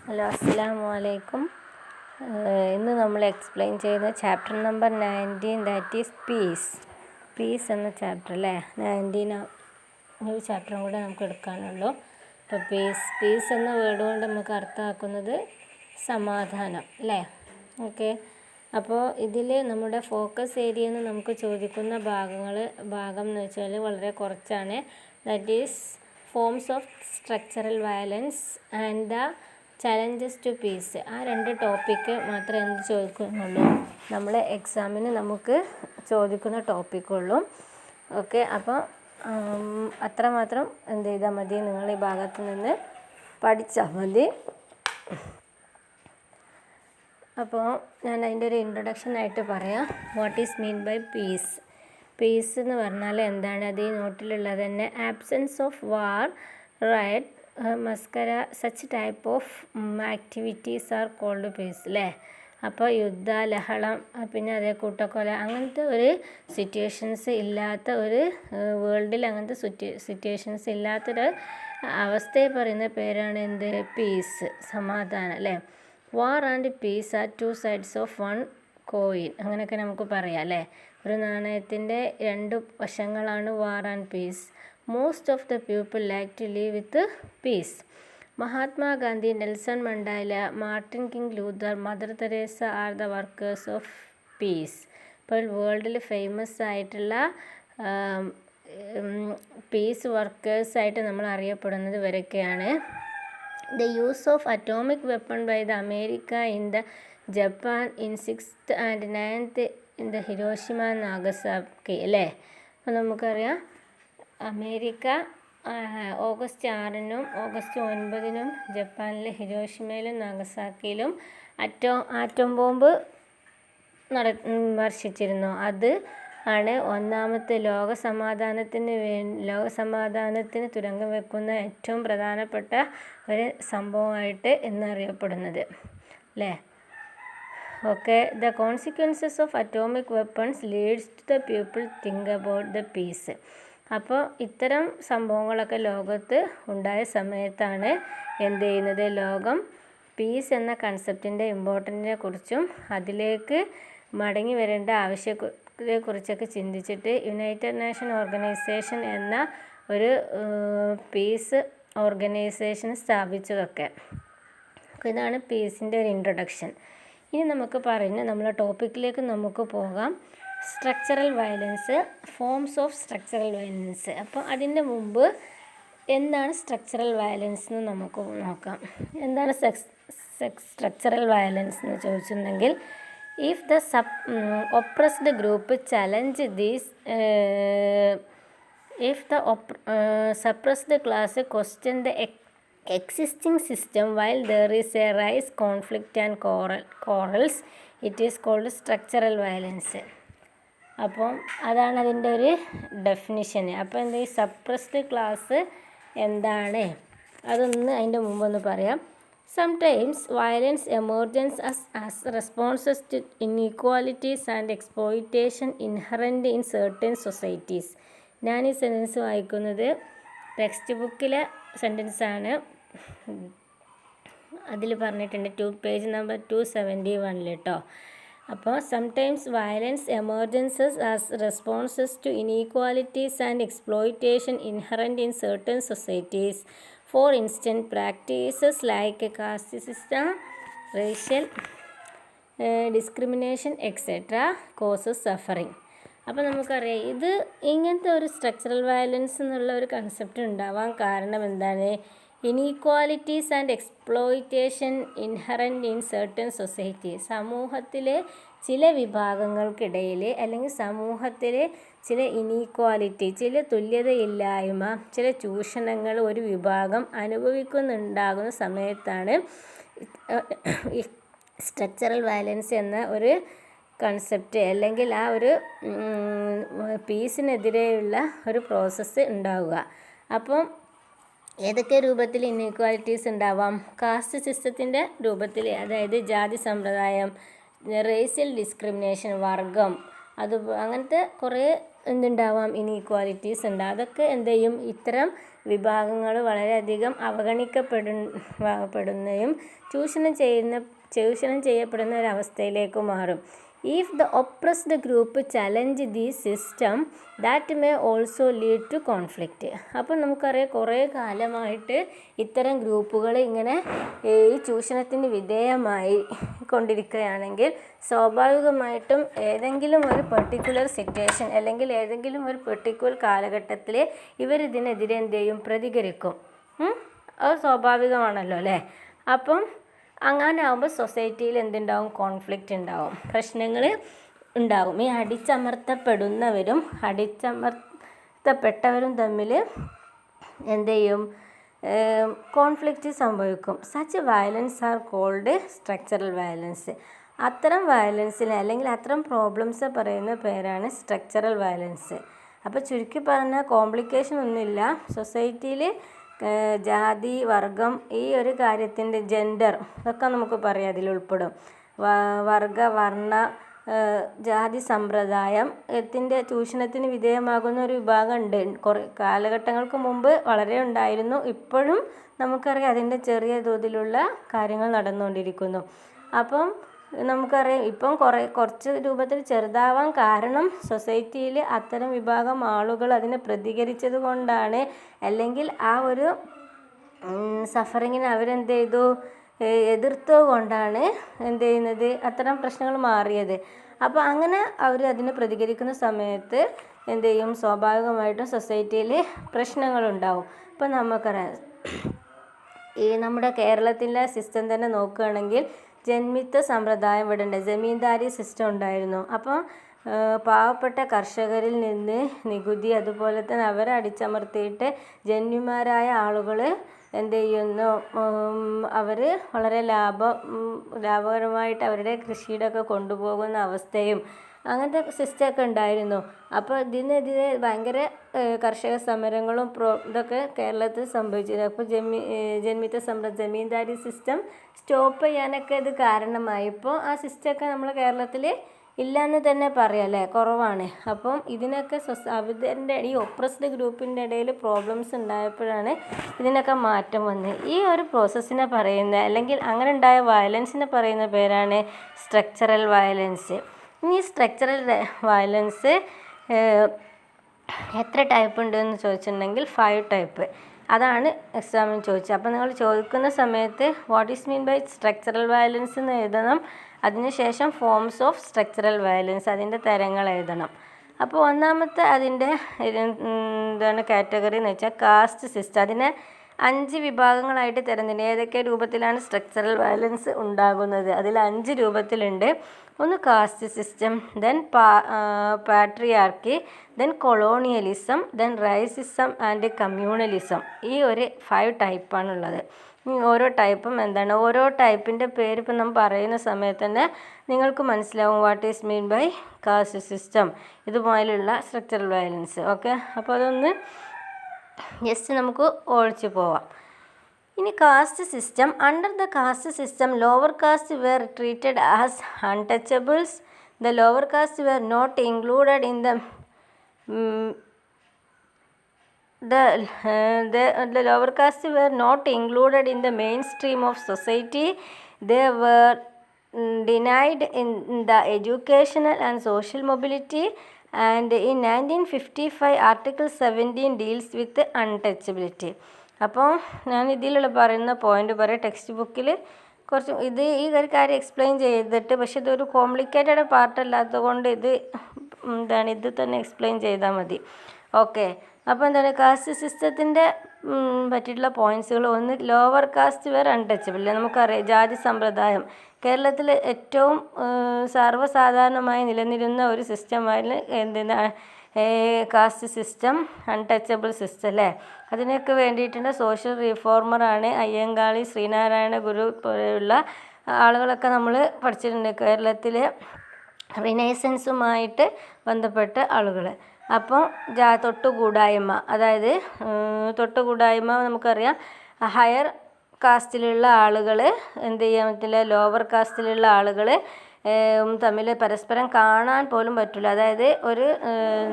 Hello, അസ്സലാമു അലൈക്കും. ഇന്ന് നമ്മൾ എക്സ്പ്ലെയിൻ ചെയ്യുന്ന chapter number 19, that is piece എന്ന ചാപ്റ്റർ അല്ലേ. 19 ഒരു ചാപ്റ്ററും കൂടെ നമുക്ക് എടുക്കാനുള്ളൂ. അപ്പോൾ പീസ് എന്ന വേർഡ് കൊണ്ട് നമുക്ക് അർത്ഥമാക്കുന്നത് സമാധാനം അല്ലേ. ഓക്കെ, അപ്പോൾ ഇതിൽ നമ്മുടെ ഫോക്കസ് ഏരിയ എന്ന് നമുക്ക് ചോദിക്കുന്ന ഭാഗം എന്ന് വെച്ചാൽ വളരെ കുറച്ചാണ്. That is forms of structural violence and the challenges to peace. ആ രണ്ട് ടോപ്പിക്ക് മാത്രമേ എന്ത് ചോദിക്കുന്നുള്ളൂ, നമ്മൾ എക്സാമിന് നമുക്ക് ചോദിക്കുന്ന ടോപ്പിക്കുള്ളൂ. ഓക്കെ, അപ്പോൾ അത്രമാത്രം എന്ത് ചെയ്താൽ മതി, നിങ്ങൾ ഈ ഭാഗത്ത് നിന്ന് പഠിച്ചാൽ മതി. അപ്പോൾ ഞാൻ അതിൻ്റെ ഒരു ഇൻട്രൊഡക്ഷനായിട്ട് പറയാം. What is mean by peace എന്ന് പറഞ്ഞാൽ എന്താണ്? അത് ഈ നോട്ടിലുള്ളത് തന്നെ. Absence of war, right, massacre, such type of activities are called peace അല്ലേ. അപ്പോൾ യുദ്ധ, ലഹളം, പിന്നെ അതേ കൂട്ടക്കൊല, അങ്ങനത്തെ ഒരു സിറ്റുവേഷൻസ് ഇല്ലാത്ത ഒരു വേൾഡിൽ അങ്ങനത്തെ സിറ്റുവേഷൻസ് ഇല്ലാത്തൊരു അവസ്ഥയെ പറയുന്ന പേരാണ് എന്ത്? പീസ്, സമാധാനം അല്ലേ. War and peace are two sides of one coin, അങ്ങനെയൊക്കെ നമുക്ക് പറയാം അല്ലേ. ഒരു നാണയത്തിൻ്റെ രണ്ട് വശങ്ങളാണ് war and peace. Most of the people like to leave with peace. Mahatma Gandhi, Nelson Mandela, Martin King Luther, Mother Teresa are the workers of peace. ഇപ്പോൾ വേൾഡിൽ ഫേമസ് ആയിട്ടുള്ള പീസ് വർക്കേഴ്സായിട്ട് നമ്മൾ അറിയപ്പെടുന്നത് ഇവരൊക്കെയാണ്. The use of atomic weapon by the America in the Japan in 6th and 9th in the Hiroshima and Nagasaki അല്ലേ. അപ്പോൾ നമുക്കറിയാം America August 6-നും August 9-നും ജപ്പാനിലെ ഹിരോഷിമയിലും നാഗസാക്കിയിലും ആറ്റം ബോംബ് വർഷിച്ചിരുന്നു. അത് ആണ് ഒന്നാമത്തെ ലോകസമാധാനത്തിന് തുരങ്കം വെക്കുന്ന ഏറ്റവും പ്രധാനപ്പെട്ട ഒരു സംഭവമായിട്ട് എന്നറിയപ്പെടുന്നത് അല്ലേ. Okay, the consequences of atomic weapons leads to the people think about the peace. അപ്പോൾ ഇത്തരം സംഭവങ്ങളൊക്കെ ലോകത്ത് ഉണ്ടായ സമയത്താണ് എന്ത് ചെയ്യുന്നത്, ലോകം പീസ് എന്ന കൺസെപ്റ്റിൻ്റെ ഇമ്പോർട്ടൻറ്റിനെ കുറിച്ചും അതിലേക്ക് മടങ്ങി വരേണ്ട ആവശ്യത്തെക്കുറിച്ചൊക്കെ ചിന്തിച്ചിട്ട് യുണൈറ്റഡ് നേഷൻ ഓർഗനൈസേഷൻ എന്ന ഒരു പീസ് ഓർഗനൈസേഷൻ സ്ഥാപിച്ചതൊക്കെ. ഇതാണ് പീസിൻ്റെ ഒരു ഇൻട്രൊഡക്ഷൻ. ഇനി നമുക്ക് നമ്മളെ ടോപ്പിക്കിലേക്ക് നമുക്ക് പോകാം. Structural violence, forms of structural violence. അപ്പോൾ അതിൻ്റെ മുമ്പ് എന്താണ് സ്ട്രക്ചറൽ വയലൻസ് എന്ന് നമുക്ക് നോക്കാം. എന്താണ് സ്ട്രക്ചറൽ വയലൻസ് എന്ന് ചോദിച്ചിട്ടുണ്ടെങ്കിൽ, if the oppressed group challenge these, if the suppressed class question the existing system while there is a rise, conflict and quarrels, it is called structural violence. അപ്പം അതാണ് അതിൻ്റെ ഒരു ഡെഫിനിഷൻ. അപ്പോൾ എന്താ ഈ സപ്രസ്ഡ് ക്ലാസ് എന്താണ്, അതൊന്ന് അതിൻ്റെ മുമ്പൊന്ന് പറയാം. Sometimes violence emergence as responses to inequalities and exploitation inherent in certain societies. ഞാൻ ഈ സെൻറ്റൻസ് വായിക്കുന്നത് ടെക്സ്റ്റ് ബുക്കിലെ സെൻറ്റൻസാണ്. അതിൽ പറഞ്ഞിട്ടുണ്ട് പേജ് നമ്പർ 271 കേട്ടോ. അപ്പോൾ sometimes violence emerges as responses to inequalities and exploitation inherent in certain societies. For instance practices like caste system, racial discrimination etcetera causes suffering. അപ്പോൾ നമുക്കറിയാം ഇത് ഇങ്ങനത്തെ ഒരു സ്ട്രക്ചറൽ വയലൻസ് എന്നുള്ള ഒരു കൺസെപ്റ്റ് ഉണ്ടാവാൻ കാരണം എന്താണ്? Inequalities and exploitation inherent in certain society. സമൂഹത്തിലെ ചില വിഭാഗങ്ങൾക്കിടയിൽ അല്ലെങ്കിൽ സമൂഹത്തിലെ ചില ഇനീക്വാലിറ്റി, ചില തുല്യതയില്ലായ്മ, ചില ചൂഷണങ്ങൾ ഒരു വിഭാഗം അനുഭവിക്കുന്നുണ്ടാകുന്ന സമയത്താണ് ഈ സ്ട്രക്ചറൽ വയലൻസ് എന്ന ഒരു കൺസെപ്റ്റ് അല്ലെങ്കിൽ ആ ഒരു പീസിനെതിരെയുള്ള ഒരു പ്രോസസ്സ് ഉണ്ടാവുക. അപ്പം ഏതൊക്കെ രൂപത്തിൽ ഇൻഇക്വാലിറ്റീസ് ഉണ്ടാവാം? കാസ്റ്റ് സിസ്റ്റത്തിൻ്റെ രൂപത്തിൽ, അതായത് ജാതി സമ്പ്രദായം, റേഷ്യൽ ഡിസ്ക്രിമിനേഷൻ, വർഗം, അങ്ങനത്തെ കുറേ എന്തുണ്ടാവാം, ഇനീക്വാലിറ്റീസ് ഉണ്ടാകും. അതൊക്കെ എന്ത് ചെയ്യും, ഇത്തരം വിഭാഗങ്ങൾ വളരെയധികം അവഗണിക്കപ്പെടുന്നതും ചൂഷണം ചെയ്യപ്പെടുന്ന ഒരവസ്ഥയിലേക്ക് മാറും. If the oppressed group challenge the system, that may also lead to conflict. അപ്പോൾ നമുക്കറിയാം കുറേ കാലമായിട്ട് ഇത്തരം ഗ്രൂപ്പുകൾ ഇങ്ങനെ ഈ ചൂഷണത്തിന് വിധേയമായി കൊണ്ടിരിക്കുകയാണെങ്കിൽ സ്വാഭാവികമായിട്ടും ഏതെങ്കിലും ഒരു പെർട്ടിക്കുലർ സിറ്റുവേഷൻ അല്ലെങ്കിൽ ഏതെങ്കിലും ഒരു പെർട്ടിക്കുലർ കാലഘട്ടത്തിൽ ഇവരിതിനെതിരെ എന്ത് ചെയ്യും, പ്രതികരിക്കും. അത് സ്വാഭാവികമാണല്ലോ അല്ലേ. അപ്പം അങ്ങനെ ആകുമ്പോൾ സൊസൈറ്റിയിൽ എന്തുണ്ടാവും, കോൺഫ്ലിക്റ്റ് ഉണ്ടാവും, പ്രശ്നങ്ങൾ ഉണ്ടാകും. ഈ അടിച്ചമർത്തപ്പെടുന്നവരും അടിച്ചമർത്തപ്പെട്ടവരും തമ്മിൽ എന്ത് ചെയ്യും, കോൺഫ്ലിക്റ്റ് സംഭവിക്കും. Such violence are called structural violence. അത്തരം വയലൻസിന് അല്ലെങ്കിൽ അത്തരം പ്രോബ്ലംസ് പറയുന്ന പേരാണ് സ്ട്രക്ചറൽ വയലൻസ്. അപ്പോൾ ചുരുക്കി പറഞ്ഞാൽ കോംപ്ലിക്കേഷൻ ഒന്നുമില്ല. സൊസൈറ്റിയിൽ ജാതി, വർഗം, ഈ ഒരു കാര്യത്തിൻ്റെ ജെൻഡർ ഇതൊക്കെ നമുക്ക് പറയാം, അതിൽ ഉൾപ്പെടും. വർഗ, വർണ്ണ, ജാതി സമ്പ്രദായം ത്തിൻ്റെ ചൂഷണത്തിന് വിധേയമാകുന്ന ഒരു വിഭാഗം ഉണ്ട്. കുറേ കാലഘട്ടങ്ങൾക്ക് മുമ്പ് വളരെ ഉണ്ടായിരുന്നു. ഇപ്പോഴും നമുക്കറിയാം അതിൻ്റെ ചെറിയ തോതിലുള്ള കാര്യങ്ങൾ നടന്നുകൊണ്ടിരിക്കുന്നു. അപ്പം നമുക്കറിയാം ഇപ്പം കുറച്ച് രൂപത്തിൽ ചെറുതാവാൻ കാരണം സൊസൈറ്റിയിൽ അത്തരം വിഭാഗം ആളുകൾ അതിനെ പ്രതികരിച്ചത് കൊണ്ടാണ്. അല്ലെങ്കിൽ ആ ഒരു സഫറിങ്ങിന് അവരെന്ത് ചെയ്തു, എതിർത്തത് കൊണ്ടാണ് എന്ത് ചെയ്യുന്നത്, അത്തരം പ്രശ്നങ്ങൾ മാറിയത്. അപ്പോൾ അങ്ങനെ അവർ അതിനെ പ്രതികരിക്കുന്ന സമയത്ത് എന്ത് ചെയ്യും, സ്വാഭാവികമായിട്ടും സൊസൈറ്റിയിൽ പ്രശ്നങ്ങളുണ്ടാവും. ഇപ്പം നമുക്കറിയാം ഈ നമ്മുടെ കേരളത്തിലെ സിസ്റ്റം തന്നെ നോക്കുകയാണെങ്കിൽ ജന്മിത്ത സമ്പ്രദായം ഇവിടെ ഉണ്ട്. ജമീന്ദാരി സിസ്റ്റം ഉണ്ടായിരുന്നു. അപ്പോൾ പാവപ്പെട്ട കർഷകരിൽ നിന്ന് നികുതി, അതുപോലെ തന്നെ അവരെ അടിച്ചമർത്തിയിട്ട് ജന്മിമാരായ ആളുകൾ എന്ത് ചെയ്യുന്നു, അവർ വളരെ ലാഭകരമായിട്ട് അവരുടെ കൃഷിയുടെ ഒക്കെ കൊണ്ടുപോകുന്ന അവസ്ഥയും അങ്ങനത്തെ സിസ്റ്റമൊക്കെ ഉണ്ടായിരുന്നു. അപ്പോൾ ഇതിനെതിരെ ഭയങ്കര കർഷക സമരങ്ങളും ഇതൊക്കെ കേരളത്തിൽ സംഭവിച്ചിരുന്നു. അപ്പോൾ ജമീന്ദാരി സിസ്റ്റം സ്റ്റോപ്പ് ചെയ്യാനൊക്കെ ഇത് കാരണമായി. ഇപ്പോൾ ആ സിസ്റ്റമൊക്കെ നമ്മൾ കേരളത്തിൽ ഇല്ലയെന്ന് തന്നെ പറയാം അല്ലേ, കുറവാണ്. അപ്പം ഇതിനൊക്കെ അവരുടെ ഈ ഒപ്രസ്ഡ് ഗ്രൂപ്പിൻ്റെ ഇടയിൽ പ്രോബ്ലംസ് ഉണ്ടായപ്പോഴാണ് ഇതിനൊക്കെ മാറ്റം വന്നത്. ഈ ഒരു പ്രോസസ്സിനെ പറയുന്ന അല്ലെങ്കിൽ അങ്ങനെ ഉണ്ടായ വയലൻസിനെ പറയുന്ന പേരാണ് സ്ട്രക്ചറൽ വയലൻസ്. ഈ സ്ട്രക്ചറൽ വയലൻസ് എത്ര ടൈപ്പ് ഉണ്ടെന്ന് ചോദിച്ചിട്ടുണ്ടെങ്കിൽ 5 ടൈപ്പ്. അതാണ് എക്സാമിന് ചോദിച്ചത്. അപ്പോൾ നിങ്ങൾ ചോദിക്കുന്ന സമയത്ത് what is mean by structural violence എന്ന് എഴുതണം. അതിനുശേഷം ഫോംസ് ഓഫ് സ്ട്രക്ചറൽ വയലൻസ്, അതിൻ്റെ തരങ്ങൾ എഴുതണം. അപ്പോൾ ഒന്നാമത്തെ അതിൻ്റെ എന്താണ് കാറ്റഗറി എന്ന് വെച്ചാൽ കാസ്റ്റ് സിസ്റ്റം. അതിനെ 5 വിഭാഗങ്ങളായിട്ട് തരുന്നുണ്ട്. ഏതൊക്കെ രൂപത്തിലാണ് സ്ട്രക്ചറൽ വയലൻസ് ഉണ്ടാകുന്നത്? അതിൽ 5 രൂപത്തിലുണ്ട്. ഒന്ന് caste system, then patriarchy, then colonialism, then racism and communalism. ഈ ഒരു 5 ടൈപ്പാണുള്ളത്. ഓരോ ടൈപ്പും എന്താണ്, ഓരോ ടൈപ്പിൻ്റെ പേര് ഇപ്പം നമ്മൾ പറയുന്ന സമയത്ത് തന്നെ നിങ്ങൾക്ക് മനസ്സിലാവും what is mean by caste system, ഇതുപോലുള്ള സ്ട്രക്ചറൽ വയലൻസ്. ഓക്കെ, അപ്പോൾ അതൊന്ന് ജസ്റ്റ് നമുക്ക് ഒഴിച്ചു പോവാം. ഇനി caste system. Under the caste system lower caste were treated as untouchables. The lower caste were not included in the lower caste were not included in the mainstream of society. They were denied in the educational and social mobility. And in 1955 Article 17 deals with untouchability. അപ്പോൾ ഞാൻ ഇതിലുള്ള പറയുന്ന point പറയാം. Text ബുക്കിൽ കുറച്ച് ഈ ഒരു കാര്യം എക്സ്പ്ലെയിൻ ചെയ്തിട്ട്, പക്ഷെ ഇതൊരു കോംപ്ലിക്കേറ്റഡ് പാർട്ടല്ലാത്തത് കൊണ്ട് ഇത് തന്നെ എക്സ്പ്ലെയിൻ ചെയ്താൽ മതി. ഓക്കെ, അപ്പോൾ എന്താണ് കാസ്റ്റ് സിസ്റ്റത്തിൻ്റെ പറ്റിയിട്ടുള്ള പോയിൻറ്റ്സുകൾ. ഒന്ന്, ലോവർ കാസ്റ്റ് വെർ അൺടച്ചബിൾ. നമുക്കറിയാം ജാതി സമ്പ്രദായം കേരളത്തിൽ ഏറ്റവും സർവ്വസാധാരണമായി നിലനിരുന്ന ഒരു സിസ്റ്റമായിരുന്നു കാസ്റ്റ് സിസ്റ്റം, അൺടച്ചബിൾ സിസ്റ്റം അല്ലേ. അതിനൊക്കെ വേണ്ടിയിട്ടുള്ള സോഷ്യൽ റിഫോർമറാണ് അയ്യങ്കാളി, ശ്രീനാരായണ ഗുരു പോലെയുള്ള ആളുകളൊക്കെ നമ്മൾ പഠിച്ചിട്ടുണ്ട്, കേരളത്തിലെ റിനൈസൻസുമായിട്ട് ബന്ധപ്പെട്ട ആളുകൾ. അപ്പോൾ തൊട്ടുകൂടായ്മ, അതായത് തൊട്ടുകൂടായ്മ നമുക്കറിയാം. ഹയർ കാസ്റ്റിലുള്ള ആളുകൾ എന്ത് ചെയ്യാൻ പറ്റില്ല, ലോവർ കാസ്റ്റിലുള്ള ആളുകൾ തമ്മിൽ പരസ്പരം കാണാൻ പോലും പറ്റില്ല. അതായത് ഒരു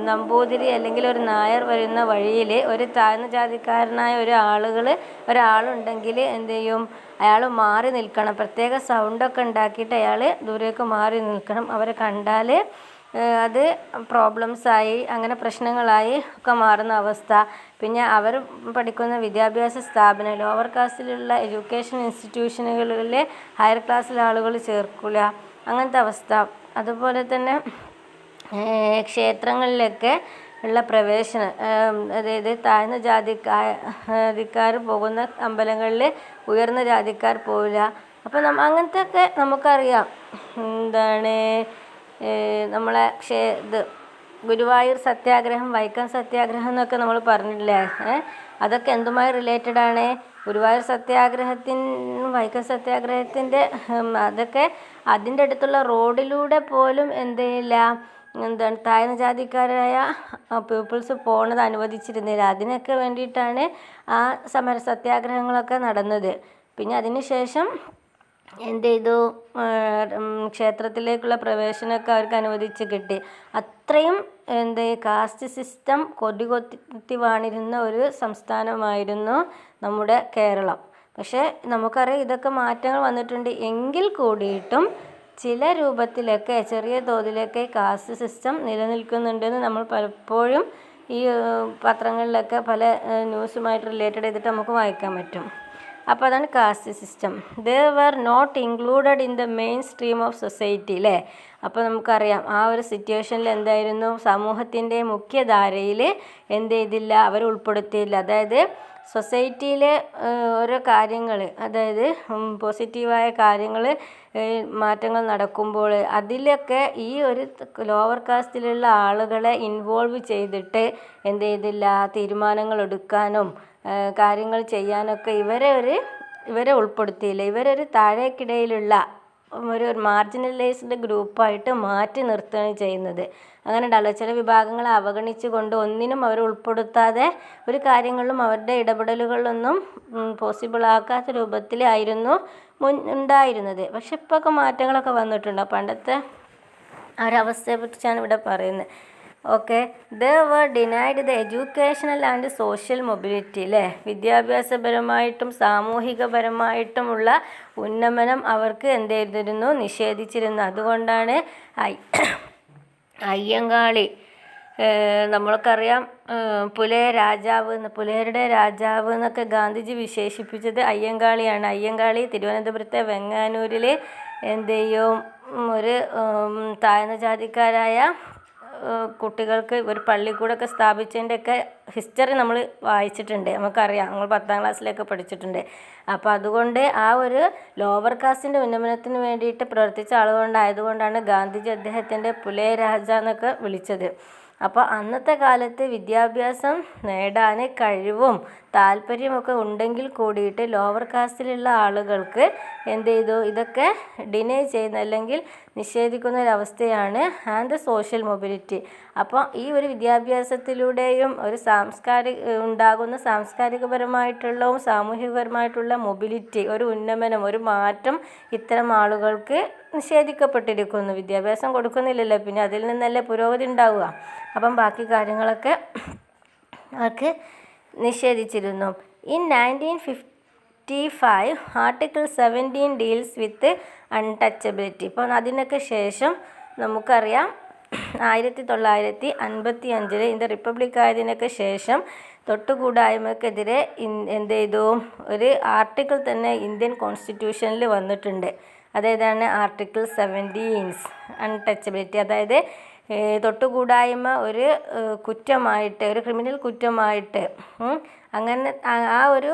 നമ്പൂതിരി അല്ലെങ്കിൽ ഒരു നായർ വരുന്ന വഴിയിൽ ഒരു താഴ്ന്ന ജാതിക്കാരനായ ഒരാളുണ്ടെങ്കിൽ എന്ത് ചെയ്യും, അയാൾ മാറി നിൽക്കണം. പ്രത്യേക സൗണ്ടൊക്കെ ഉണ്ടാക്കിയിട്ട് അയാൾ ദൂരേക്ക് മാറി നിൽക്കണം. അവരെ കണ്ടാൽ അത് പ്രോബ്ലംസായി, അങ്ങനെ പ്രശ്നങ്ങളായി ഒക്കെ മാറുന്ന അവസ്ഥ. പിന്നെ അവർ പഠിക്കുന്ന വിദ്യാഭ്യാസ സ്ഥാപനം, ലോവർ കാസ്റ്റിലുള്ള എഡ്യൂക്കേഷൻ ഇൻസ്റ്റിറ്റ്യൂഷനുകളിൽ ഹയർ ക്ലാസ്സിലെ ആളുകൾ ചേർക്കില്ല, അങ്ങനത്തെ അവസ്ഥ. അതുപോലെ തന്നെ ക്ഷേത്രങ്ങളിലൊക്കെ ഉള്ള പ്രവേശനം, അതായത് താഴ്ന്ന ജാതിക്കാർ പോകുന്ന അമ്പലങ്ങളിൽ ഉയർന്ന ജാതിക്കാർ പോവില്ല. അപ്പോൾ അങ്ങനത്തെ ഒക്കെ നമുക്കറിയാം. എന്താണ് നമ്മളെ ഗുരുവായൂർ സത്യാഗ്രഹം, വൈക്കം സത്യാഗ്രഹം എന്നൊക്കെ നമ്മൾ പറഞ്ഞിട്ടില്ലേ? അതൊക്കെ എന്തുമായി റിലേറ്റഡ് ആണ്? ഗുരുവായൂർ വൈക്കം സത്യാഗ്രഹത്തിൻ്റെ അതൊക്കെ അതിൻ്റെ അടുത്തുള്ള റോഡിലൂടെ പോലും എന്താണ് താഴ്ന്ന ജാതിക്കാരായ പീപ്പിൾസ് പോകുന്നത് അനുവദിച്ചിരുന്നില്ല. അതിനൊക്കെ വേണ്ടിയിട്ടാണ് ആ സത്യാഗ്രഹങ്ങളൊക്കെ നടന്നത്. പിന്നെ അതിന് ശേഷം എന്ത് ചെയ്തു, ക്ഷേത്രത്തിലേക്കുള്ള പ്രവേശനമൊക്കെ അവർക്ക് അനുവദിച്ച് കിട്ടി. അത്രയും കാസ്റ്റ് സിസ്റ്റം കൊടി വാണിരുന്ന ഒരു സംസ്ഥാനമായിരുന്നു നമ്മുടെ കേരളം. പക്ഷേ നമുക്കറിയാം ഇതൊക്കെ മാറ്റങ്ങൾ വന്നിട്ടുണ്ട്. എങ്കിൽ കൂടിയിട്ടും ചില രൂപത്തിലൊക്കെ ചെറിയ തോതിലൊക്കെ കാസ്റ്റ് സിസ്റ്റം നിലനിൽക്കുന്നുണ്ടെന്ന് നമ്മൾ പലപ്പോഴും ഈ പത്രങ്ങളിലൊക്കെ പല ന്യൂസുമായിട്ട് റിലേറ്റഡ് ചെയ്തിട്ട് നമുക്ക് വായിക്കാൻ പറ്റും. അപ്പോൾ അതാണ് caste system. They were not included in the mainstream of society അല്ലേ? അപ്പോൾ നമുക്കറിയാം ആ ഒരു സിറ്റുവേഷനിൽ എന്തായിരുന്നു, സമൂഹത്തിൻ്റെ മുഖ്യധാരയിൽ എന്ത് ചെയ്തില്ല, അവർ ഉൾപ്പെടുത്തിയില്ല. അതായത് സൊസൈറ്റിയിലെ ഓരോ കാര്യങ്ങൾ, അതായത് പോസിറ്റീവായ കാര്യങ്ങൾ, മാറ്റങ്ങൾ നടക്കുമ്പോൾ അതിലൊക്കെ ഈ ഒരു ലോവർ കാസ്റ്റിലുള്ള ആളുകളെ ഇൻവോൾവ് ചെയ്തിട്ട് എന്ത് ചെയ്തില്ല, തീരുമാനങ്ങൾ എടുക്കാനും കാര്യങ്ങൾ ചെയ്യാനൊക്കെ ഇവരെ ഉൾപ്പെടുത്തിയില്ല. ഇവരൊരു താഴേക്കിടയിലുള്ള ഒരു മാർജിനലൈസ്ഡ് ഗ്രൂപ്പായിട്ട് മാറ്റി നിർത്തുകയാണ് ചെയ്യുന്നത്. അങ്ങനെ ഉണ്ടല്ലോ, ചില വിഭാഗങ്ങളെ അവഗണിച്ചു കൊണ്ട് ഒന്നിനും അവർ ഉൾപ്പെടുത്താതെ ഒരു കാര്യങ്ങളിലും അവരുടെ ഇടപെടലുകളിലൊന്നും പോസിബിളാക്കാത്ത രൂപത്തിലായിരുന്നു ഉണ്ടായിരുന്നത്. പക്ഷെ ഇപ്പോഴൊക്കെ മാറ്റങ്ങളൊക്കെ വന്നിട്ടുണ്ട്. പണ്ടത്തെ ഒരവസ്ഥയെക്കുറിച്ചാണ് ഇവിടെ പറയുന്നത്. Okay, they were denied the educational and social mobility അല്ലേ? വിദ്യാഭ്യാസപരമായിട്ടും സാമൂഹികപരമായിട്ടുമുള്ള ഉന്നമനം അവർക്ക് എന്ത് ചെയ്തിരുന്നു, നിഷേധിച്ചിരുന്നു. അതുകൊണ്ടാണ് അയ്യങ്കാളി, നമ്മൾക്കറിയാം പുലയരുടെ രാജാവ് എന്നൊക്കെ ഗാന്ധിജി വിശേഷിപ്പിച്ചത് അയ്യങ്കാളിയാണ്. അയ്യങ്കാളി തിരുവനന്തപുരത്തെ വെങ്ങാനൂരിൽ എന്ത് ചെയ്യും, ഒരു താഴ്ന്ന ജാതിക്കാരായ കുട്ടികൾക്ക് ഒരു പള്ളിക്കൂടമൊക്കെ സ്ഥാപിച്ചതിൻ്റെയൊക്കെ ഹിസ്റ്ററി നമ്മൾ വായിച്ചിട്ടുണ്ട്, നമുക്കറിയാം, നമ്മൾ 10ാം ക്ലാസ്സിലൊക്കെ പഠിച്ചിട്ടുണ്ട്. അപ്പോൾ അതുകൊണ്ട് ആ ഒരു ലോവർ കാസ്റ്റിൻ്റെ ഉന്നമനത്തിന് വേണ്ടിയിട്ട് പ്രവർത്തിച്ച ആളുകൊണ്ടായതുകൊണ്ടാണ് ഗാന്ധിജി അദ്ദേഹത്തിൻ്റെ പുലയ രാജ എന്നൊക്കെ വിളിച്ചത്. അപ്പോൾ അന്നത്തെ കാലത്ത് വിദ്യാഭ്യാസം നേടാൻ കഴിവും താല്പര്യമൊക്കെ ഉണ്ടെങ്കിൽ കൂടിയിട്ട് ലോവർ കാസ്റ്റിലുള്ള ആളുകൾക്ക് എന്ത് ചെയ്തു, ഇതൊക്കെ ഡിനൈ ചെയ്യുന്ന അല്ലെങ്കിൽ നിഷേധിക്കുന്ന ഒരവസ്ഥയാണ് ആൻഡ് സോഷ്യൽ മൊബിലിറ്റി. അപ്പോൾ ഈ ഒരു വിദ്യാഭ്യാസത്തിലൂടെയും ഒരു ഉണ്ടാകുന്ന സാംസ്കാരികപരമായിട്ടുള്ളതും സാമൂഹികപരമായിട്ടുള്ള മൊബിലിറ്റി, ഒരു ഉന്നമനം, ഒരു മാറ്റം ഇത്തരം ആളുകൾക്ക് നിഷേധിക്കപ്പെട്ടിരിക്കുന്നു. വിദ്യാഭ്യാസം കൊടുക്കുന്നില്ലല്ലോ, പിന്നെ അതിൽ നിന്നല്ലേ പുരോഗതി ഉണ്ടാവുക. അപ്പം ബാക്കി കാര്യങ്ങളൊക്കെ അവർക്ക് നിഷേധിച്ചിരുന്നു. In 1955 article 17 deals with untouchability. ഇപ്പോൾ അതിനൊക്കെ ശേഷം നമുക്കറിയാം 1955 ഇന്ത്യ റിപ്പബ്ലിക് ആയതിനൊക്കെ ശേഷം തൊട്ടുകൂടായ്മക്കെതിരെ എന്ത് ചെയ്തു, ഒരു ആർട്ടിക്കിൾ തന്നെ ഇന്ത്യൻ കോൺസ്റ്റിറ്റ്യൂഷനിൽ വന്നിട്ടുണ്ട്. അതേതാണ് ആർട്ടിക്കിൾ 17 അൺടച്ചബിലിറ്റി. അതായത് തൊട്ടുകൂടായ്മ ഒരു കുറ്റമായിട്ട്, ഒരു ക്രിമിനൽ കുറ്റമായിട്ട്, അങ്ങനെ ആ ഒരു